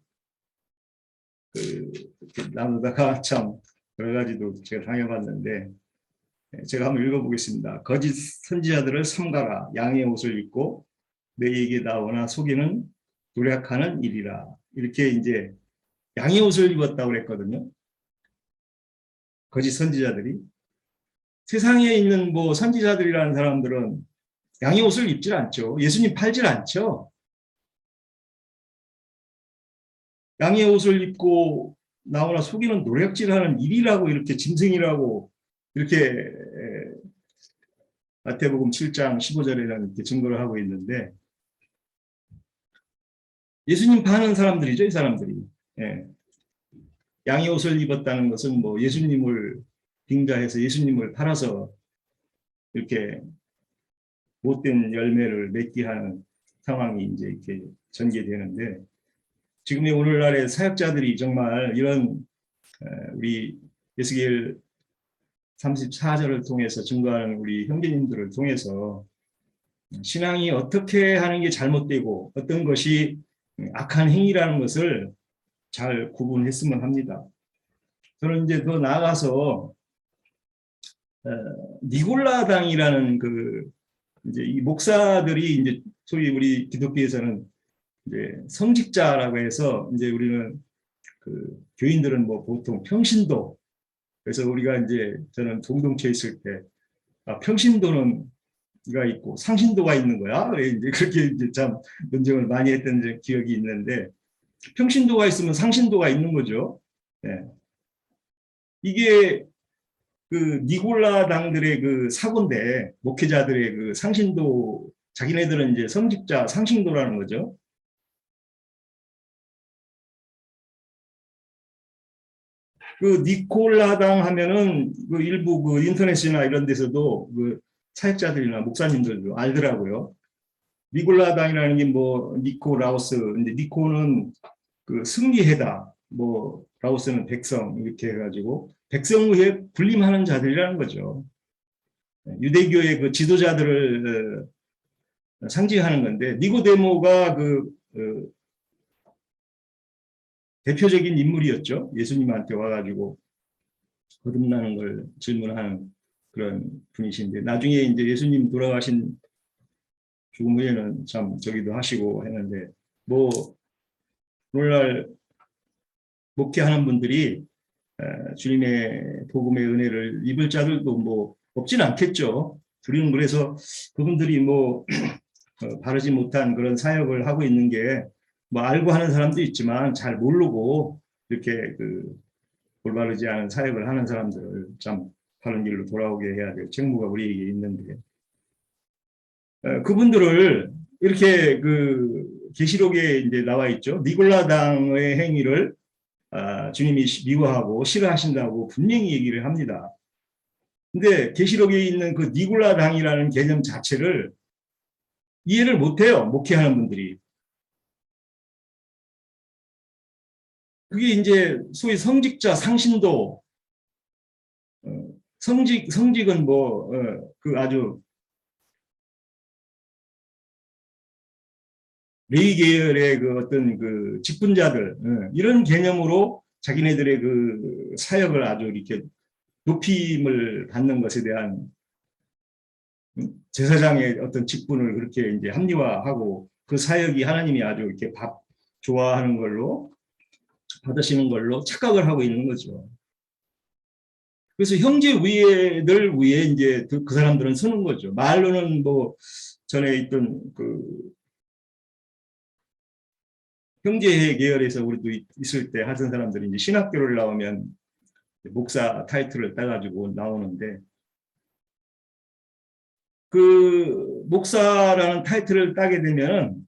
나누다가 참 여러 가지도 제가 당해봤는데 제가 한번 읽어보겠습니다. 거짓 선지자들을 삼가라. 양의 옷을 입고 너희에게 나오나 속이는 노력하는 일이라. 이렇게 이제 양의 옷을 입었다고 그랬거든요. 거짓 선지자들이. 세상에 있는 뭐 선지자들이라는 사람들은 양의 옷을 입질 않죠. 예수님 팔질 않죠. 양의 옷을 입고 나오나 속이는 노략질하는 일이라고 이렇게 짐승이라고 이렇게 마태복음 7장 15절에는 이렇게 증거를 하고 있는데 예수님 파는 사람들이죠, 이 사람들이. 양의 옷을 입었다는 것은 뭐 예수님을 빙자해서 예수님을 팔아서 이렇게 못된 열매를 맺게 하는 상황이 이제 이렇게 전개되는데 지금의 오늘날의 사역자들이 정말 이런 우리 에스겔 34절을 통해서 증거하는 우리 형제님들을 통해서 신앙이 어떻게 하는 게 잘못되고 어떤 것이 악한 행위라는 것을 잘 구분했으면 합니다. 저는 이제 더 나아가서 니골라당이라는 이제 이 목사들이 이제 소위 우리 기독교에서는 이제 성직자라고 해서 이제 우리는 교인들은 뭐 보통 평신도 그래서 우리가 이제 저는 동동체에 있을 때 평신도는 가 있고 상신도가 있는 거야. 이제 그렇게 이제 참 논쟁을 많이 했던 기억이 있는데 평신도가 있으면 상신도가 있는 거죠. 이게 니골라당들의 사고인데 목회자들의 상신도 자기네들은 이제 성직자 상신도라는 거죠. 니콜라당 하면은 일부 인터넷이나 이런 데서도 사역자들이나 목사님들도 알더라고요. 니골라당이라는 게 뭐 니코라오스, 근데 니코는 그 승리해다, 뭐 라오스는 백성 이렇게 해가지고 백성 후에 군림하는 자들이라는 거죠. 유대교의 그 지도자들을 상징하는 건데 니고데모가 대표적인 인물이었죠. 예수님한테 와가지고 거듭나는 걸 질문하는 그런 분이신데 나중에 이제 예수님 돌아가신 죽음 후에는 참 저기도 하시고 했는데 뭐 오늘날 목회하는 분들이 주님의 복음의 은혜를 입을 자들도 뭐 없지는 않겠죠. 우리는 그래서 그분들이 뭐 바르지 못한 그런 사역을 하고 있는 게 뭐 알고 하는 사람도 있지만 잘 모르고 이렇게 올바르지 않은 사역을 하는 사람들을 참 바른 길로 돌아오게 해야 될 책무가 우리에게 있는데 그분들을 이렇게 계시록에 이제 나와 있죠. 니골라당의 행위를 주님이 미워하고 싫어하신다고 분명히 얘기를 합니다. 근데 계시록에 있는 그 니골라당이라는 개념 자체를 이해를 못해요. 목회하는 분들이. 그게 이제 소위 성직자 상신도 성직은 뭐 아주 레위 계열의 어떤 직분자들 이런 개념으로 자기네들의 사역을 아주 이렇게 높임을 받는 것에 대한 제사장의 어떤 직분을 그렇게 이제 합리화하고 그 사역이 하나님이 아주 이렇게 좋아하는 걸로 받으시는 걸로 착각을 하고 있는 거죠. 그래서 형제 위에들 위에 이제 그 사람들은 서는 거죠. 말로는 뭐 전에 있던 형제 계열에서 우리도 있을 때 하던 사람들이 이제 신학교를 나오면 목사 타이틀을 따가지고 나오는데 그 목사라는 타이틀을 따게 되면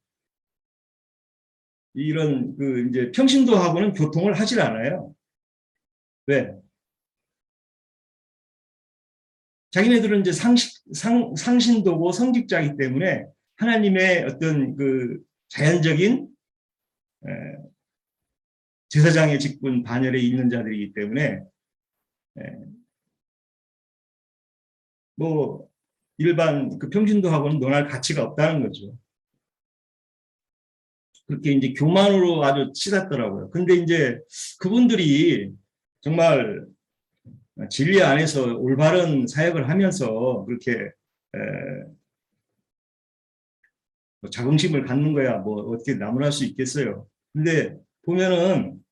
이런 이제 평신도하고는 교통을 하질 않아요. 왜? 자기네들은 이제 상신도고 성직자이기 때문에 하나님의 어떤 자연적인 제사장의 직분 반열에 있는 자들이기 때문에 뭐 일반 평신도하고는 논할 가치가 없다는 거죠. 그렇게 이제 교만으로 아주 치닫더라고요. 근데 이제 그분들이 정말 진리 안에서 올바른 사역을 하면서 그렇게 뭐 자긍심을 갖는 거야 뭐 어떻게 나무랄 수 있겠어요. 근데 보면은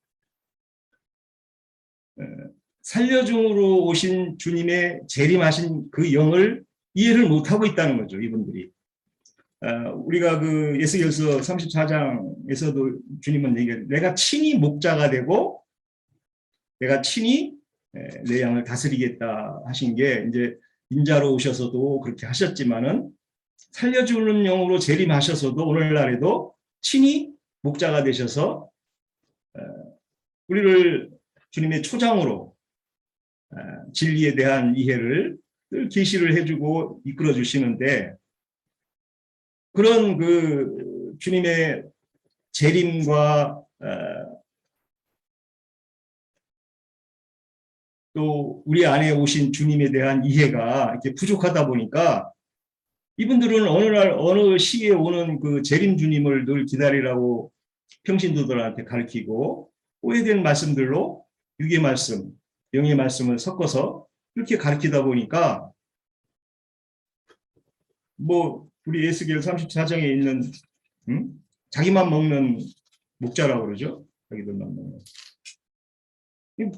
살려중으로 오신 주님의 재림하신 그 영을 이해를 못하고 있다는 거죠. 이분들이. 우리가 에스겔서 34장에서도 주님은 얘기해요. 내가 친히 목자가 되고 내가 친히 내 양을 다스리겠다 하신 게 이제 인자로 오셔서도 그렇게 하셨지만은 살려주는 영으로 재림하셔서도 오늘날에도 친히 목자가 되셔서 우리를 주님의 초장으로 진리에 대한 이해를 늘 계시를 해주고 이끌어 주시는데 그런 주님의 재림과 또 우리 안에 오신 주님에 대한 이해가 이렇게 부족하다 보니까 이분들은 어느 날 어느 시기에 오는 재림 주님을 늘 기다리라고 평신도들한테 가르치고 오해된 말씀들로 육의 말씀, 영의 말씀을 섞어서 이렇게 가르치다 보니까 뭐 우리 에스겔 34장에 있는 자기만 먹는 목자라고 그러죠. 자기들만 먹는.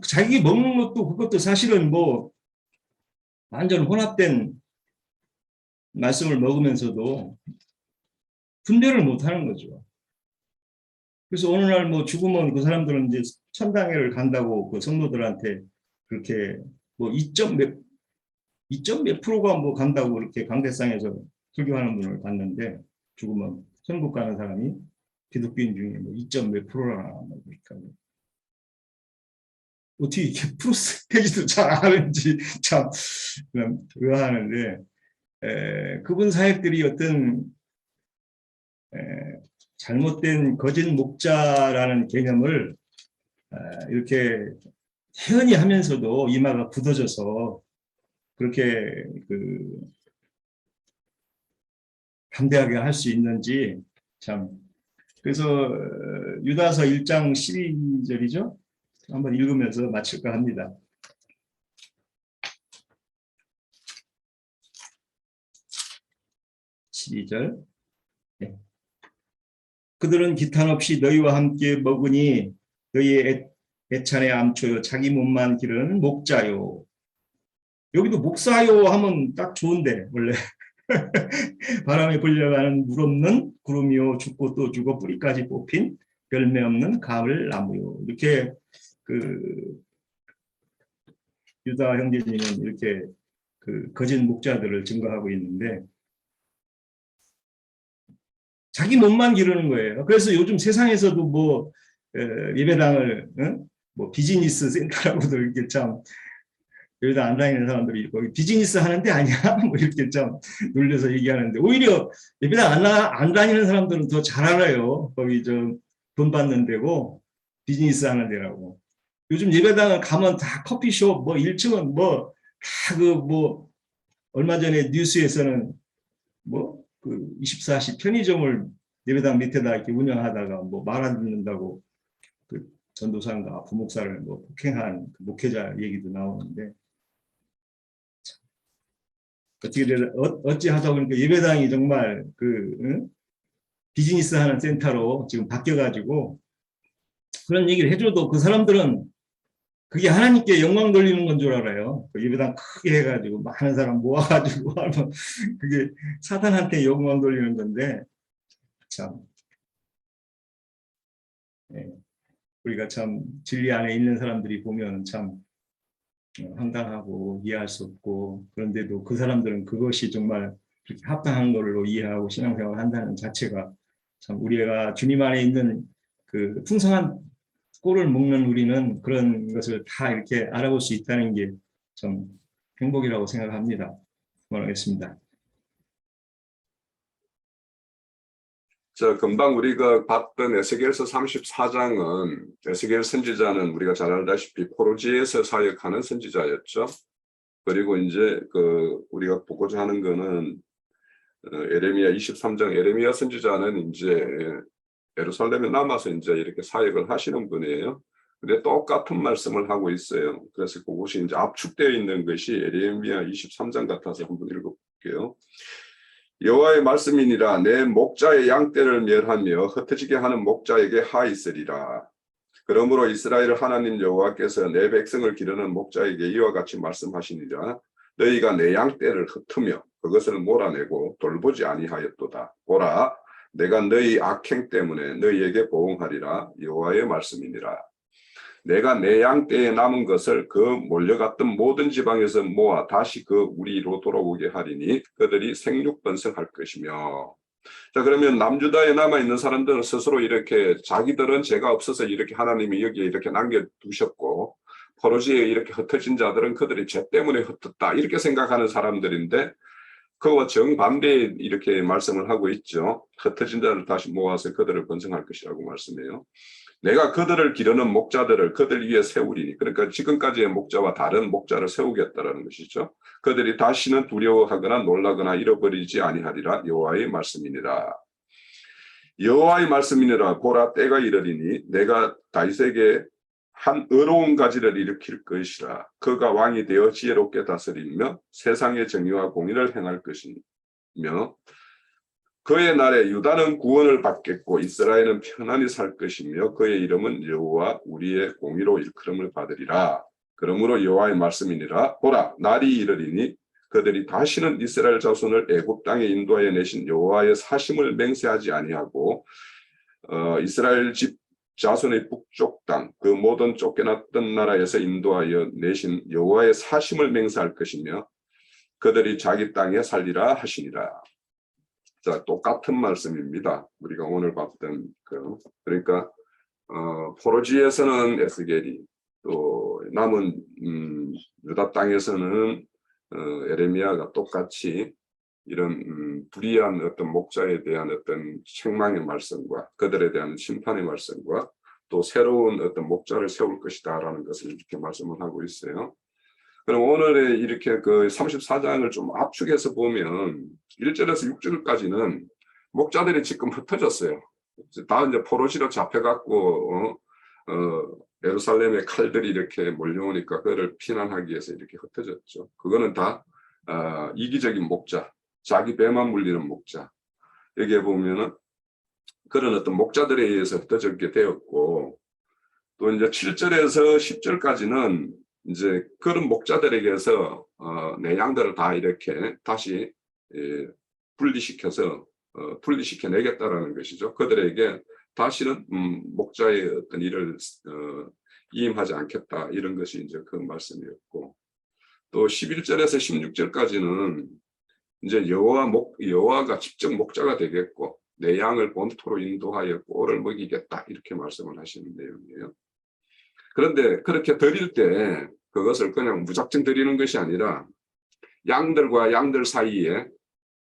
자기 먹는 것도 그것도 사실은 뭐 완전 혼합된 말씀을 먹으면서도 분별을 못하는 거죠. 그래서 어느 날 뭐 죽으면 그 사람들은 이제 천당에를 간다고 성도들한테 그렇게 뭐 2점 몇 프로가 뭐 간다고 그렇게 강대상에서 설교하는 분을 봤는데 죽으면 천국 가는 사람이 기독교인 중에 뭐 2점 몇 프로나 뭐 그러니까 어떻게 이렇게 프로스테이지도 잘 아는지 참 의아하는데 그분 사역들이 어떤 잘못된 거짓 목자라는 개념을 이렇게 태연히 하면서도 이마가 굳어져서 그렇게 담대하게 할 수 있는지 참. 그래서 유다서 1장 12절이죠. 한번 읽으면서 마칠까 합니다. 네. 그들은 기탄 없이 너희와 함께 먹으니 너희의 애찬의 암초요 자기 몸만 기르는 목자요. 여기도 목사요 하면 딱 좋은데 원래 바람에 불려가는 물 없는 구름이요 죽고 또 죽어 뿌리까지 뽑힌 열매 없는 가을 나무요. 이렇게 유다 형제님은 이렇게 거짓 목자들을 증거하고 있는데 자기 몸만 기르는 거예요. 그래서 요즘 세상에서도 뭐 예배당을 뭐 비즈니스 센터라고도 이렇게 참 예배당 안 다니는 사람들이 거기 비즈니스 하는데 아니야 뭐 이렇게 참 놀려서 얘기하는데 오히려 예배당 안 다니는 사람들은 더 잘 알아요. 거기 돈 받는 데고 비즈니스 하는 데라고. 요즘 예배당을 가면 다 커피숍 뭐 1층은 뭐 다 뭐 얼마 전에 뉴스에서는 뭐 24시 편의점을 예배당 밑에다 이렇게 운영하다가 뭐 말 안 듣는다고 전도사인가 부목사를 뭐 폭행한 목회자 얘기도 나오는데 어찌 하다 보니까 예배당이 정말 비즈니스 하는 센터로 지금 바뀌어가지고 그런 얘기를 해줘도 그 사람들은 그게 하나님께 영광 돌리는 건 줄 알아요. 예배당 크게 해가지고 많은 사람 모아가지고 하면 그게 사탄한테 영광 돌리는 건데 참 우리가 참 진리 안에 있는 사람들이 보면 참 황당하고 이해할 수 없고 그런데도 그 사람들은 그것이 정말 그렇게 합당한 걸로 이해하고 신앙생활을 한다는 자체가 참 우리가 주님 안에 있는 풍성한 꼴을 먹는 우리는 그런 것을 다 이렇게 알아볼 수 있다는 게 좀 행복이라고 생각합니다. 그만하겠습니다. 자, 금방 우리가 봤던 에스겔서 34장은 에스겔 선지자는 우리가 잘 알다시피 포로지에서 사역하는 선지자였죠. 그리고 이제 우리가 보고자 하는 거는 에레미야 23장 에레미야 선지자는 이제 예루살렘에 남아서 이제 이렇게 사역을 하시는 분이에요. 근데 똑같은 말씀을 하고 있어요. 그래서 그것이 이제 압축되어 있는 것이 에레미야 23장 같아서 한번 읽어볼게요. 여호와의 말씀이니라 내 목자의 양떼를 멸하며 흩어지게 하는 목자에게 하 있으리라. 그러므로 이스라엘 하나님 여호와께서 내 백성을 기르는 목자에게 이와 같이 말씀하시니라. 너희가 내 양떼를 흩으며 그것을 몰아내고 돌보지 아니하였도다. 보라, 내가 너희 악행 때문에 너희에게 보응하리라. 여호와의 말씀이니라. 내가 내 양떼에 남은 것을 몰려갔던 모든 지방에서 모아 다시 우리로 돌아오게 하리니 그들이 생육번성할 것이며. 자, 그러면 남유다에 남아있는 사람들은 스스로 이렇게 자기들은 죄가 없어서 이렇게 하나님이 여기에 이렇게 남겨두셨고 포로지에 이렇게 흩어진 자들은 그들이 죄 때문에 흩었다 이렇게 생각하는 사람들인데 그와 정반대에 이렇게 말씀을 하고 있죠. 흩어진 자를 다시 모아서 그들을 번성할 것이라고 말씀해요. 내가 그들을 기르는 목자들을 그들 위에 세우리니 그러니까 지금까지의 목자와 다른 목자를 세우겠다라는 것이죠. 그들이 다시는 두려워하거나 놀라거나 잃어버리지 아니하리라. 여호와의 말씀이니라. 여호와의 말씀이니라. 보라 때가 이르리니 내가 다윗에게 한 의로운 가지를 일으킬 것이라. 그가 왕이 되어 지혜롭게 다스리며 세상의 정의와 공의를 행할 것이며 그의 날에 유다는 구원을 받겠고 이스라엘은 편안히 살 것이며 그의 이름은 여호와 우리의 공의로 일컬음을 받으리라. 그러므로 여호와의 말씀이니라. 보라 날이 이르리니 그들이 다시는 이스라엘 자손을 애굽 땅에 인도하여 내신 여호와의 사심을 맹세하지 아니하고 이스라엘 집 자손의 북쪽 땅 그 모든 쫓겨났던 나라에서 인도하여 내신 여호와의 사심을 맹세할 것이며 그들이 자기 땅에 살리라 하시니라. 자, 똑같은 말씀입니다. 우리가 오늘 봤던 그러니까 포로지에서는 에스겔이 또 남은 유다 땅에서는 에레미야가 똑같이 이런 불의한 어떤 목자에 대한 어떤 책망의 말씀과 그들에 대한 심판의 말씀과 또 새로운 어떤 목자를 세울 것이다라는 것을 이렇게 말씀을 하고 있어요. 그럼 오늘의 이렇게 그 34장을 좀 압축해서 보면 1절에서 6절까지는 목자들이 지금 흩어졌어요. 다 이제 포로시로 잡혀갖고 예루살렘의 칼들이 이렇게 몰려오니까 그를 피난하기 위해서 이렇게 흩어졌죠. 그거는 다 이기적인 목자, 자기 배만 물리는 목자. 여기에 보면은 그런 어떤 목자들에 의해서 흩어졌게 되었고, 또 이제 7절에서 10절까지는 이제 그런 목자들에게서 내 양들을 다 이렇게 다시 분리시켜 내겠다라는 것이죠. 그들에게 다시는 목자의 어떤 일을 이임하지 않겠다, 이런 것이 이제 그 말씀이었고, 또 11절에서 16절까지는 이제 여호와가 직접 목자가 되겠고 내 양을 본토로 인도하여 꼴을 먹이겠다, 이렇게 말씀을 하시는 내용이에요. 그런데 그렇게 드릴 때 그것을 그냥 무작정 드리는 것이 아니라 양들과 양들 사이에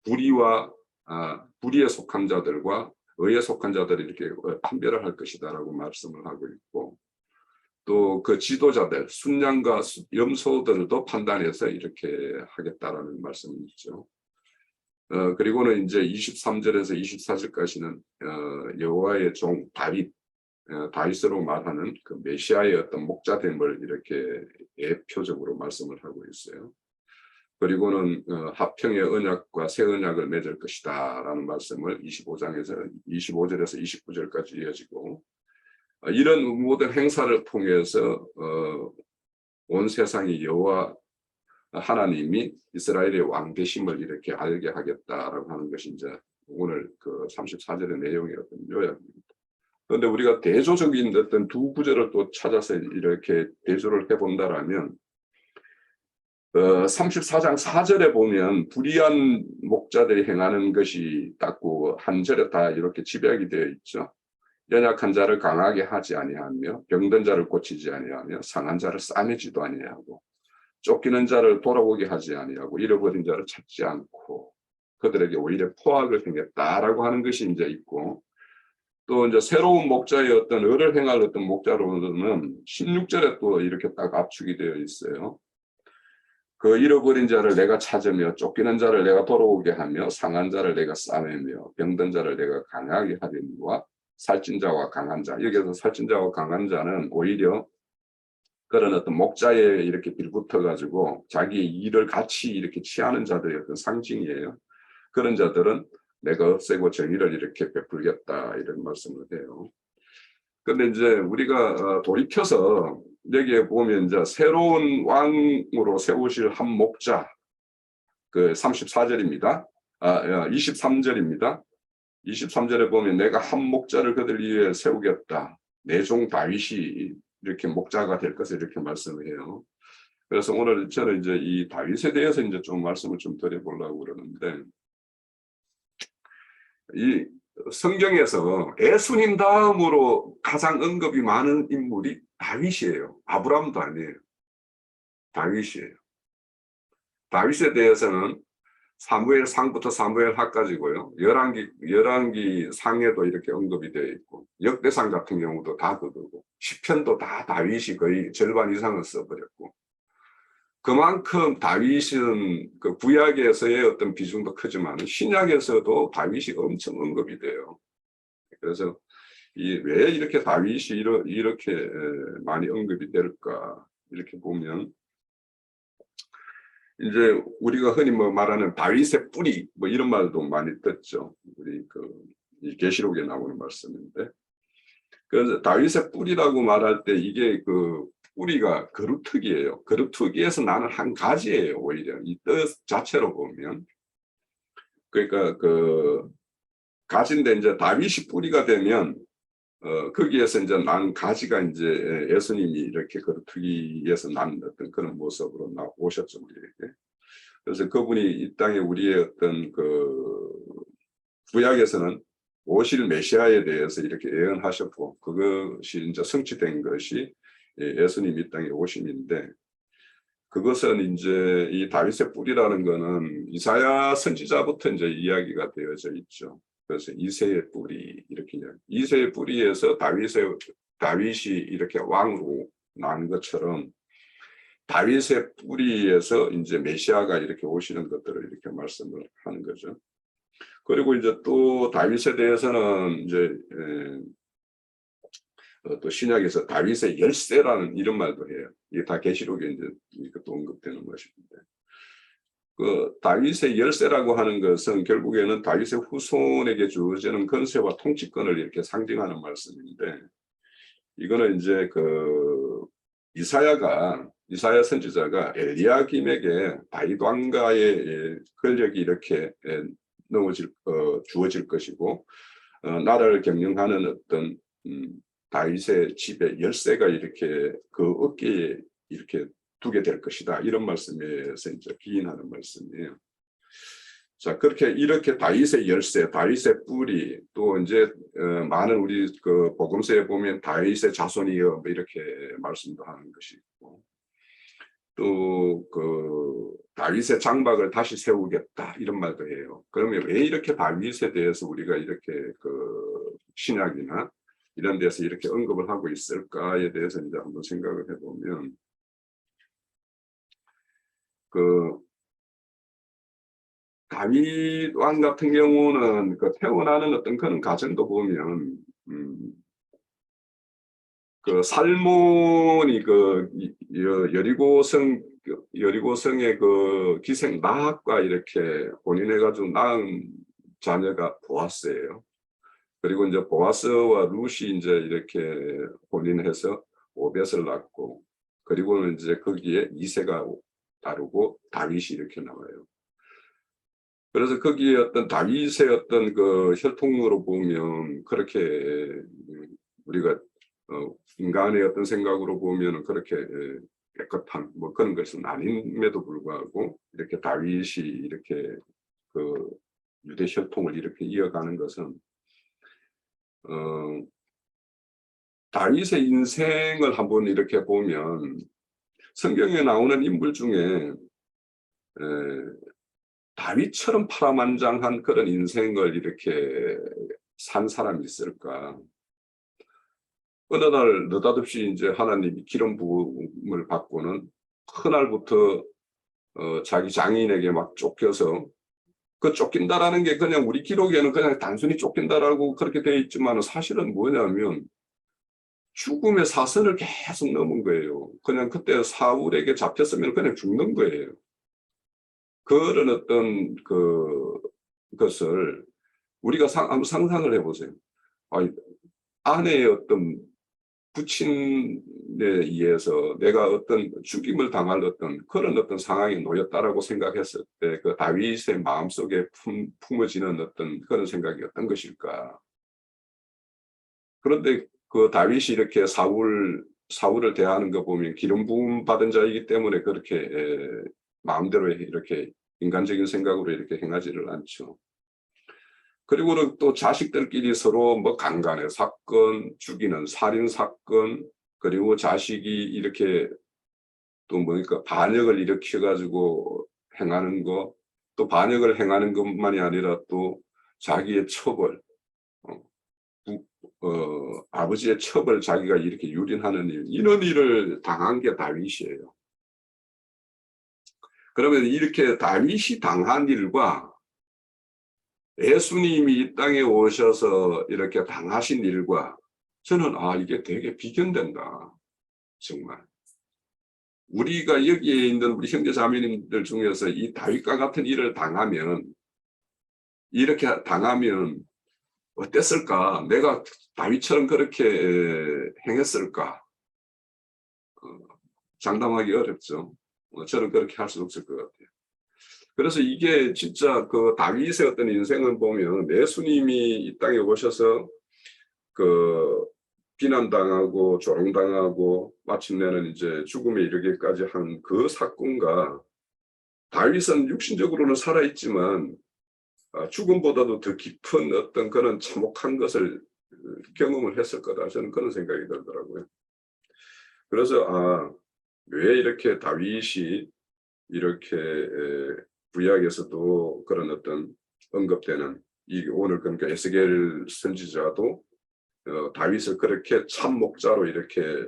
불의에 속한 자들과 의에 속한 자들이 이렇게 판별을 할 것이다라고 말씀을 하고 있고, 또 그 지도자들, 순양과 염소들도 판단해서 이렇게 하겠다라는 말씀이 있죠. 그리고는 이제 23절에서 24절까지는 여호와의 종 다윗으로 말하는 그 메시아의 어떤 목자됨을 이렇게 예표적으로 말씀을 하고 있어요. 그리고는 합평의 언약과 새 언약을 맺을 것이다라는 말씀을 25절에서 29절까지 이어지고, 이런 모든 행사를 통해서 온 세상이 여호와 하나님이 이스라엘의 왕 되심을 이렇게 알게 하겠다라고 하는 것이 이제 오늘 그 34절의 내용의 어떤 요약입니다. 그런데 우리가 대조적인 어떤 두 구절을 또 찾아서 이렇게 대조를 해본다라면 34장 4절에 보면 불의한 목자들이 행하는 것이 딱고 한 절에 다 이렇게 집약이 되어 있죠. 연약한 자를 강하게 하지 아니하며 병든 자를 고치지 아니하며 상한 자를 싸매지도 아니하고 쫓기는 자를 돌아오게 하지 아니하고 잃어버린 자를 찾지 않고 그들에게 오히려 포악을 행했다라고 하는 것이 이제 있고, 또 이제 새로운 목자의 어떤 의를 행할 어떤 목자로는 16절에 또 이렇게 딱 압축이 되어 있어요. 그 잃어버린 자를 내가 찾으며 쫓기는 자를 내가 돌아오게 하며 상한 자를 내가 싸매며 병든 자를 내가 강하게 하려니와 살찐 자와 강한 자. 여기서 살찐 자와 강한 자는 오히려 그런 어떤 목자에 이렇게 빌붙어 가지고 자기의 일을 같이 이렇게 취하는 자들의 어떤 상징이에요. 그런 자들은 내가 없애고 정의를 이렇게 베풀겠다, 이런 말씀을 해요. 그런데 이제 우리가 돌이켜서 여기에 보면 이제 새로운 왕으로 세우실 한 목자, 그 34절입니다. 23절입니다. 23절에 보면 내가 한 목자를 그들 위해 세우겠다. 내 종 다윗이 이렇게 목자가 될 것을 이렇게 말씀을 해요. 그래서 오늘 저는 이제 이 다윗에 대해서 이제 좀 말씀을 좀 드려보려고 그러는데, 이 성경에서 예수님 다음으로 가장 언급이 많은 인물이 다윗이에요. 아브라함도 아니에요. 다윗이에요. 다윗에 대해서는 사무엘 상부터 사무엘 하까지고요. 열왕기 상에도 이렇게 언급이 되어 있고, 역대상 같은 경우도 다 그거고, 시편도 다 다윗이 거의 절반 이상을 써버렸고, 그만큼 다윗은 그 구약에서의 어떤 비중도 크지만 신약에서도 다윗이 엄청 언급이 돼요. 그래서 왜 이렇게 다윗이 이렇게 많이 언급이 될까, 이렇게 보면 이제 우리가 흔히 말하는 다윗의 뿌리 이런 말도 많이 듣죠. 우리 이 계시록에 나오는 말씀인데, 그래서 다윗의 뿌리라고 말할 때 이게 그 뿌리가 거루특이에요. 거루특이에서 나는 한 가지예요. 오히려 이 뜻 자체로 보면, 그러니까 그 가지인데 이제 다윗이 뿌리가 되면 거기에서 이제 난 가지가 이제 예수님이 이렇게 거루특이에서 난 어떤 그런 모습으로 오셨죠, 우리에게. 그래서 그분이 이 땅에 우리의 어떤 그 구약에서는 오실 메시아에 대해서 이렇게 예언하셨고, 그것이 이제 성취된 것이 예수님 이 땅에 오심인데, 그것은 이제 이 다윗의 뿌리라는 거는 이사야 선지자부터 이제 이야기가 되어져 있죠. 그래서 이새의 뿌리 이렇게 이새의 뿌리에서 다윗이 이렇게 왕으로 난 것처럼 다윗의 뿌리에서 이제 메시아가 이렇게 오시는 것들을 이렇게 말씀을 하는 거죠. 그리고 이제 또 다윗에 대해서는 이제 또 신약에서 다윗의 열쇠라는 이런 말도 해요. 이게 다 계시록에 이제 이것도 언급되는 것인데, 그 다윗의 열쇠라고 하는 것은 결국에는 다윗의 후손에게 주어지는 권세와 통치권을 이렇게 상징하는 말씀인데, 이거는 이제 그 이사야 선지자가 엘리야김에게 다윗 왕가의 권력이 이렇게 주어질 것이고, 나라를 경영하는 어떤 다윗의 집의 열쇠가 이렇게 그 어깨에 이렇게 두게 될 것이다. 이런 말씀에서 이제 기인하는 말씀이에요. 자, 그렇게 이렇게 다윗의 열쇠, 다윗의 뿌리, 또 이제 많은 우리 그 복음서에 보면 다윗의 자손이여 뭐 이렇게 말씀도 하는 것이고, 또 그 다윗의 장막을 다시 세우겠다 이런 말도 해요. 그러면 왜 이렇게 다윗에 대해서 우리가 이렇게 그 신약이나 이런 데서 이렇게 언급을 하고 있을까에 대해서 이제 한번 생각을 해보면, 그 다윗 왕 같은 경우는 그 태어나는 어떤 그런 과정도 보면 그 살몬이 그 여리고성의 그 기생 나학과 이렇게 혼인해가지고 낳은 자녀가 보아스예요. 그리고 이제 보아스와 룻이 이제 이렇게 혼인해서 오벳을 낳고, 그리고는 이제 거기에 이새가 따르고 다윗이 이렇게 나와요. 그래서 거기에 어떤 다윗의 어떤 그 혈통으로 보면 그렇게 우리가 인간의 어떤 생각으로 보면 그렇게 깨끗한 뭐 그런 것은 아님에도 불구하고 이렇게 다윗이 이렇게 그 유대 혈통을 이렇게 이어가는 것은 다윗의 인생을 한번 이렇게 보면 성경에 나오는 인물 중에 다윗처럼 파란만장한 그런 인생을 이렇게 산 사람이 있을까? 어느 날 느닷없이 이제 하나님이 기름 부음을 받고는 그날부터 자기 장인에게 막 쫓겨서, 그 쫓긴다라는 게 그냥 우리 기록에는 그냥 단순히 쫓긴다라고 그렇게 되어 있지만 사실은 뭐냐면 죽음의 사선을 계속 넘은 거예요. 그냥 그때 사울에게 잡혔으면 그냥 죽는 거예요. 그런 어떤 것을 우리가 한번 상상을 해보세요. 아내의 어떤 부친에 의해서 내가 어떤 죽임을 당할 그런 어떤 상황에 놓였다라고 생각했을 때 그 다윗의 마음속에 품어지는 어떤 그런 생각이 어떤 것일까? 그런데 그 다윗이 이렇게 사울을 대하는 거 보면 기름 부음 받은 자이기 때문에 그렇게 마음대로 이렇게 인간적인 생각으로 이렇게 행하지를 않죠. 그리고는 또 자식들끼리 서로 뭐 강간의 사건, 죽이는 살인 사건, 그리고 자식이 이렇게 또 뭐니까 반역을 일으켜가지고 행하는 거, 또 반역을 행하는 것만이 아니라 또 자기의 처벌, 아버지의 처벌 자기가 이렇게 유린하는 일, 이런 일을 당한 게 다윗이에요. 그러면 이렇게 다윗이 당한 일과 예수님이 이 땅에 오셔서 이렇게 당하신 일과 저는 이게 되게 비견된다. 정말. 우리가 여기에 있는 우리 형제 자매님들 중에서 이 다윗과 같은 일을 이렇게 당하면 어땠을까? 내가 다윗처럼 그렇게 행했을까? 장담하기 어렵죠. 저는 그렇게 할 수 없을 것 같아요. 그래서 이게 진짜 그 다윗의 어떤 인생을 보면 예수님이 이 땅에 오셔서 그 비난당하고 조롱당하고 마침내는 이제 죽음에 이르기까지 한 그 사건과 다윗은 육신적으로는 살아있지만 죽음보다도 더 깊은 어떤 그런 참혹한 것을 경험을 했을 거다. 저는 그런 생각이 들더라고요. 그래서 왜 이렇게 다윗이 이렇게 구약에서도 그런 어떤 언급되는 이 오늘 그러니까 에스겔 선지자도 다윗을 그렇게 참 목자로 이렇게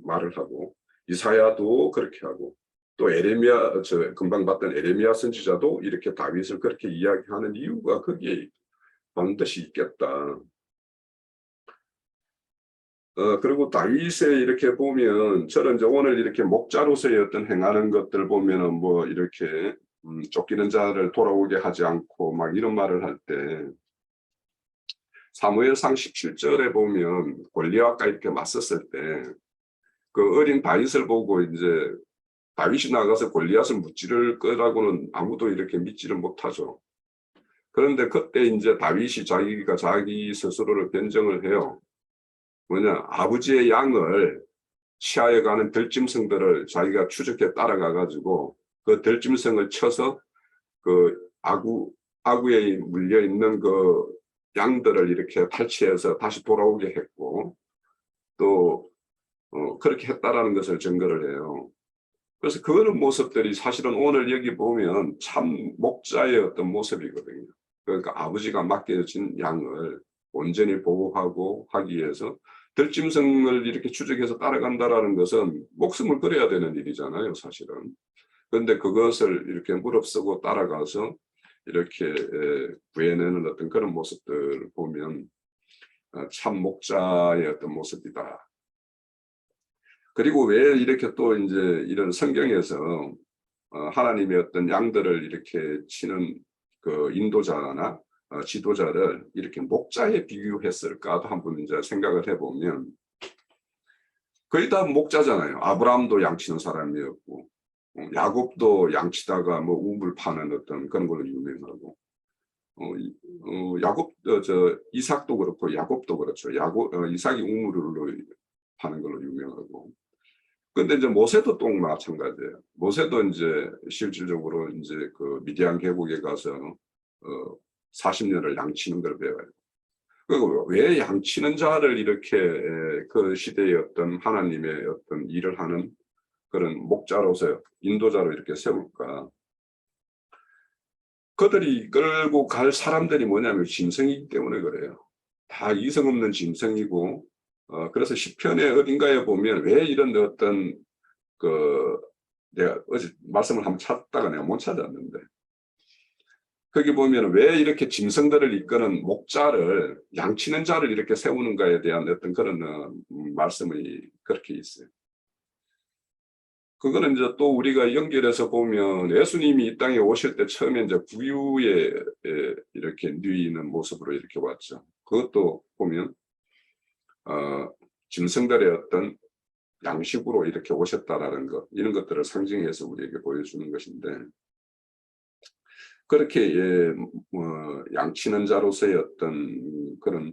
말을 하고 이사야도 그렇게 하고 또 에레미야 저 금방 봤던 에레미야 선지자도 이렇게 다윗을 그렇게 이야기하는 이유가 거기에 반드시 있겠다. 그리고 다윗에 이렇게 보면 저는 이제 오늘 이렇게 목자로서의 어떤 행하는 것들 보면은 뭐 이렇게 쫓기는 자를 돌아오게 하지 않고 막 이런 말을 할 때 사무엘상 17절에 보면 골리앗과 이렇게 맞섰을 때 그 어린 다윗을 보고 이제 다윗이 나가서 골리앗을 무찌를 거라고는 아무도 이렇게 믿지를 못하죠. 그런데 그때 이제 다윗이 자기가 자기 스스로를 변정을 해요. 뭐냐, 아버지의 양을 치하여 가는 들짐승들을 자기가 추적해 따라가 가지고 그 들짐승을 쳐서 그 아구에 물려 있는 그 양들을 이렇게 탈취해서 다시 돌아오게 했고 또 그렇게 했다라는 것을 증거를 해요. 그래서 그런 모습들이 사실은 오늘 여기 보면 참 목자의 어떤 모습이거든요. 그러니까 아버지가 맡겨진 양을 온전히 보호하고 하기 위해서 들짐승을 이렇게 추적해서 따라간다라는 것은 목숨을 걸어야 되는 일이잖아요, 사실은. 그런데 그것을 이렇게 무릅쓰고 따라가서 이렇게 구해내는 어떤 그런 모습들을 보면 참 목자의 어떤 모습이다. 그리고 왜 이렇게 또 이제 이런 성경에서 하나님의 어떤 양들을 이렇게 치는 그 인도자나 지도자를 이렇게 목자에 비유했을까도 한번 이제 생각을 해보면 거의 다 목자잖아요. 아브라함도 양치는 사람이었고 야곱도 양치다가 뭐 우물 파는 어떤 그런 걸로 유명하고 야곱 이삭도 그렇고 야곱도 그렇죠. 이삭이 우물을 파는 걸로 유명하고. 근데 이제 모세도 또 마찬가지예요. 모세도 이제 실질적으로 이제 그 미디안 계곡에 가서 40년을 양치는 걸 배워요. 그리고 왜 양치는 자를 이렇게 그 시대의 어떤 하나님의 어떤 일을 하는 그런 목자로서 인도자로 이렇게 세울까? 그들이 이끌고 갈 사람들이 뭐냐면 짐승이기 때문에 그래요. 다 이성 없는 짐승이고 그래서 시편의 어딘가에 보면 왜 이런 어떤 내가 어제 말씀을 한번 찾다가 내가 못 찾았는데 거기 보면 왜 이렇게 짐승들을 이끄는 목자를 양치는 자를 이렇게 세우는가에 대한 어떤 그런 말씀이 그렇게 있어요. 그거는 이제 또 우리가 연결해서 보면 예수님이 이 땅에 오실 때 처음에 이제 구유에 이렇게 누이는 모습으로 이렇게 왔죠. 그것도 보면 짐승들의 어떤 양식으로 이렇게 오셨다라는 것, 이런 것들을 상징해서 우리에게 보여주는 것인데 그렇게 양치는 자로서의 어떤 그런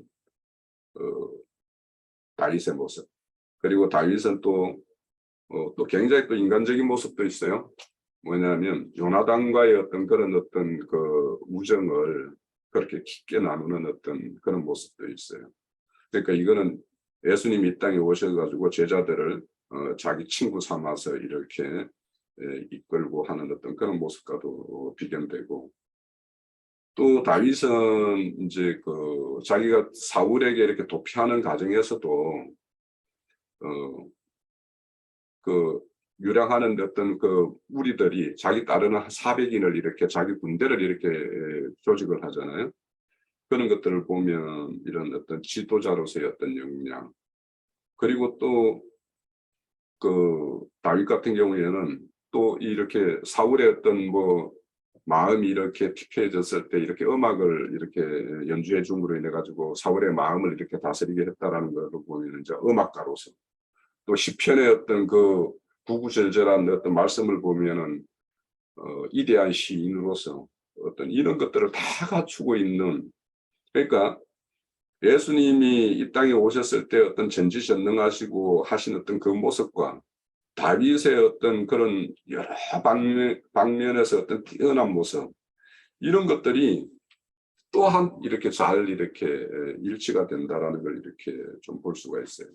다윗의 모습, 그리고 다윗은 또 굉장히 또 인간적인 모습도 있어요. 뭐냐면 요나단과의 어떤 그 우정을 그렇게 깊게 나누는 어떤 그런 모습도 있어요. 그러니까 이거는 예수님이 이 땅에 오셔가지고 제자들을 자기 친구 삼아서 이렇게 이끌고 하는 어떤 그런 모습과도 비견되고, 또 다윗은 이제 그 자기가 사울에게 이렇게 도피하는 과정에서도 그 유랑하는 어떤 그 무리들이 자기 따르는 400인을 이렇게 자기 군대를 이렇게 조직을 하잖아요. 그런 것들을 보면 이런 어떤 지도자로서의 어떤 역량, 그리고 또 그 다윗 같은 경우에는 또 이렇게 사울의 어떤 뭐 마음이 이렇게 피폐해졌을 때 이렇게 음악을 이렇게 연주해 줌으로 인해 가지고 사울의 마음을 이렇게 다스리게 했다라는 것을 보면 이제 음악가로서, 또 시편의 어떤 그 구구절절한 어떤 말씀을 보면은 이대한 시인으로서 어떤 이런 것들을 다 갖추고 있는, 그러니까 예수님이 이 땅에 오셨을 때 어떤 전지전능하시고 하신 어떤 그 모습과 다윗의 어떤 그런 여러 방면에서 어떤 뛰어난 모습, 이런 것들이 또한 이렇게 잘 이렇게 일치가 된다라는 걸 이렇게 좀 볼 수가 있어요.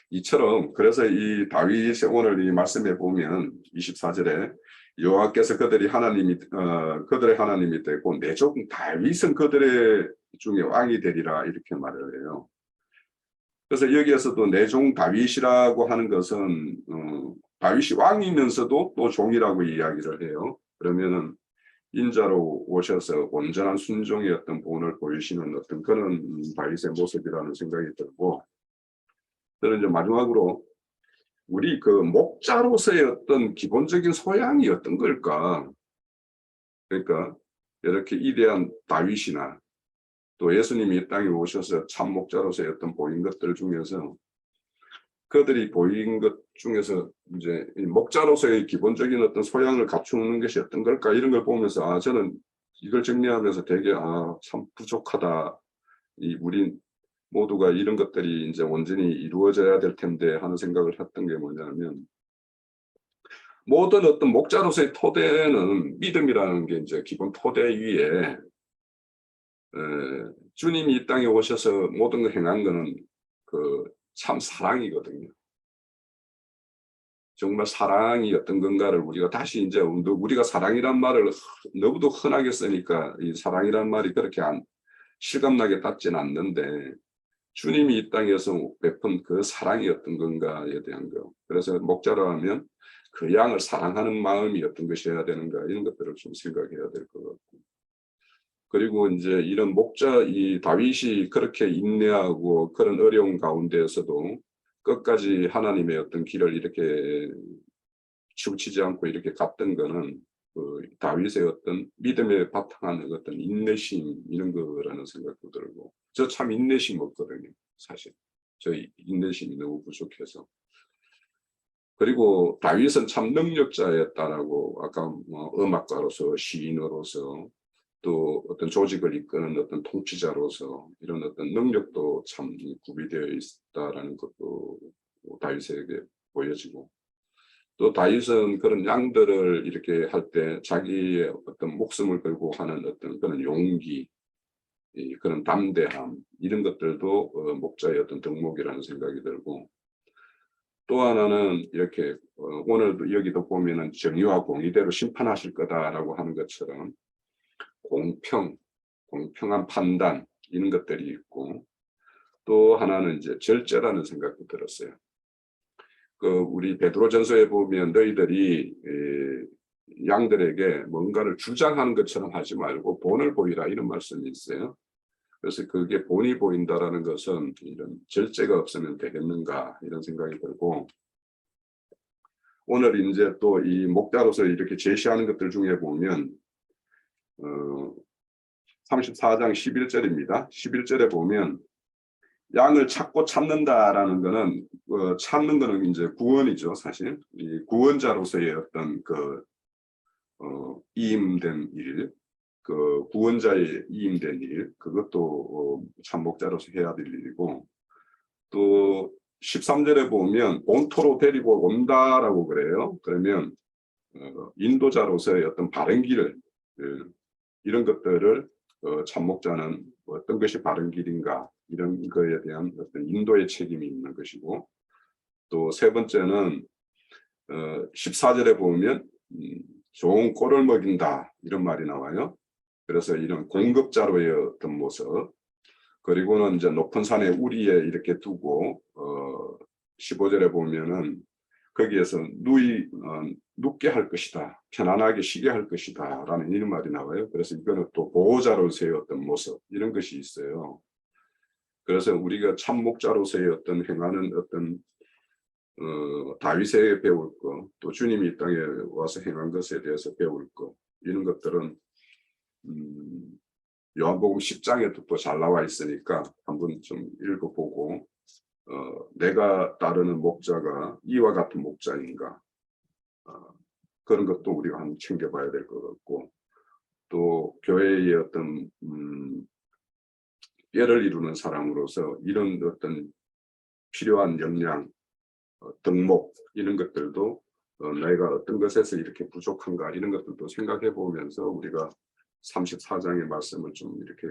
이처럼 그래서 이 다윗의 오늘 이 말씀에 보면 24절에 여호와께서 그들의 하나님이 되고 내 종 다윗은 그들의 중에 왕이 되리라 이렇게 말을 해요. 그래서 여기에서도 내 종 다윗이라고 하는 것은 다윗이 왕이면서도 또 종이라고 이야기를 해요. 그러면은 인자로 오셔서 온전한 순종의 어떤 본을 보이시는 어떤 그런 다윗의 모습이라는 생각이 들고, 저는 이제 마지막으로 우리 그 목자로서의 어떤 기본적인 소양이 어떤 걸까? 그러니까 이렇게 위대한 다윗이나 또 예수님이 이 땅에 오셔서 참 목자로서의 어떤 보인 것들 중에서 그들이 보인 것 중에서 이제 이 목자로서의 기본적인 어떤 소양을 갖추는 것이 어떤 걸까? 이런 걸 보면서 저는 이걸 정리하면서 되게 참 부족하다. 우리 모두가 이런 것들이 이제 온전히 이루어져야 될 텐데 하는 생각을 했던 게 뭐냐면, 모든 어떤 목자로서의 토대는 믿음이라는 게 이제 기본 토대 위에 주님이 이 땅에 오셔서 모든 걸 행한 거는 그 참 사랑이거든요. 정말 사랑이 어떤 건가를 우리가 다시 이제 우리가 사랑이란 말을 너무도 흔하게 쓰니까 이 사랑이란 말이 그렇게 실감나게 닿지는 않는데, 주님이 이 땅에서 베푼 그 사랑이 어떤 건가에 대한 거. 그래서 목자라 하면 그 양을 사랑하는 마음이 어떤 것이어야 되는가, 이런 것들을 좀 생각해야 될 것 같고. 그리고 이제 이런 목자, 이 다윗이 그렇게 인내하고 그런 어려운 가운데에서도 끝까지 하나님의 어떤 길을 이렇게 치우치지 않고 이렇게 갔던 거는 그 다윗의 어떤 믿음에 바탕한 어떤 인내심, 이런 거라는 생각도 들고, 저 참 인내심 없거든요, 사실. 저 인내심이 너무 부족해서. 그리고 다윗은 참 능력자였다라고, 아까 음악가로서, 시인으로서, 또 어떤 조직을 이끄는 어떤 통치자로서 이런 어떤 능력도 참 구비되어 있다라는 것도 다윗에게 보여지고, 또 다윗은 그런 양들을 이렇게 할 때 자기의 어떤 목숨을 걸고 하는 어떤 그런 용기, 그런 담대함, 이런 것들도 목자의 어떤 덕목이라는 생각이 들고, 또 하나는 이렇게 오늘도 여기도 보면은 정의와 공의대로 심판하실 거다라고 하는 것처럼 공평한 판단, 이런 것들이 있고, 또 하나는 이제 절제라는 생각도 들었어요. 우리 베드로전서에 보면 너희들이 양들에게 뭔가를 주장하는 것처럼 하지 말고 본을 보이라, 이런 말씀이 있어요. 그래서 그게 본이 보인다라는 것은 이런 절제가 없으면 되겠는가, 이런 생각이 들고, 오늘 이제 또 이 목자로서 이렇게 제시하는 것들 중에 보면 34장 11절입니다. 11절에 보면 양을 찾고 찾는다라는 거는 찾는 거는 이제 구원이죠, 사실. 이 구원자로서의 어떤 이임된 일, 그 구원자의 이임된 일, 그것도 참목자로서 해야 될 일이고, 또 13절에 보면 본토로 데리고 온다라고 그래요. 그러면 인도자로서의 어떤 바른 길을, 이런 것들을 참목자는 어떤 것이 바른 길인가, 이런 거에 대한 어떤 인도의 책임이 있는 것이고, 또 세 번째는 14절에 보면 좋은 꼴을 먹인다, 이런 말이 나와요. 그래서 이런 공급자로의 어떤 모습, 그리고는 이제 높은 산에 우리에 이렇게 두고 15절에 보면은 거기에서 눕게 할 것이다, 편안하게 쉬게 할 것이다 라는 이런 말이 나와요. 그래서 이거는 또 보호자로서의 어떤 모습, 이런 것이 있어요. 그래서 우리가 참목자로서의 어떤 행하는 어떤 다윗에게 배울 것, 또 주님이 이 땅에 와서 행한 것에 대해서 배울 것, 이런 것들은 요한복음 10장에도 또 잘 나와 있으니까 한번 좀 읽어보고, 내가 따르는 목자가 이와 같은 목자인가, 그런 것도 우리가 한번 챙겨봐야 될 것 같고, 또 교회의 어떤 뼈를 이루는 사람으로서 이런 어떤 필요한 역량, 덕목, 이런 것들도 내가 어떤 것에서 이렇게 부족한가, 이런 것들도 생각해 보면서 우리가 34장의 말씀을 좀 이렇게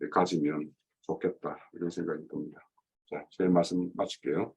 가지면 좋겠다, 이런 생각이 듭니다. 자, 제 말씀 마칠게요.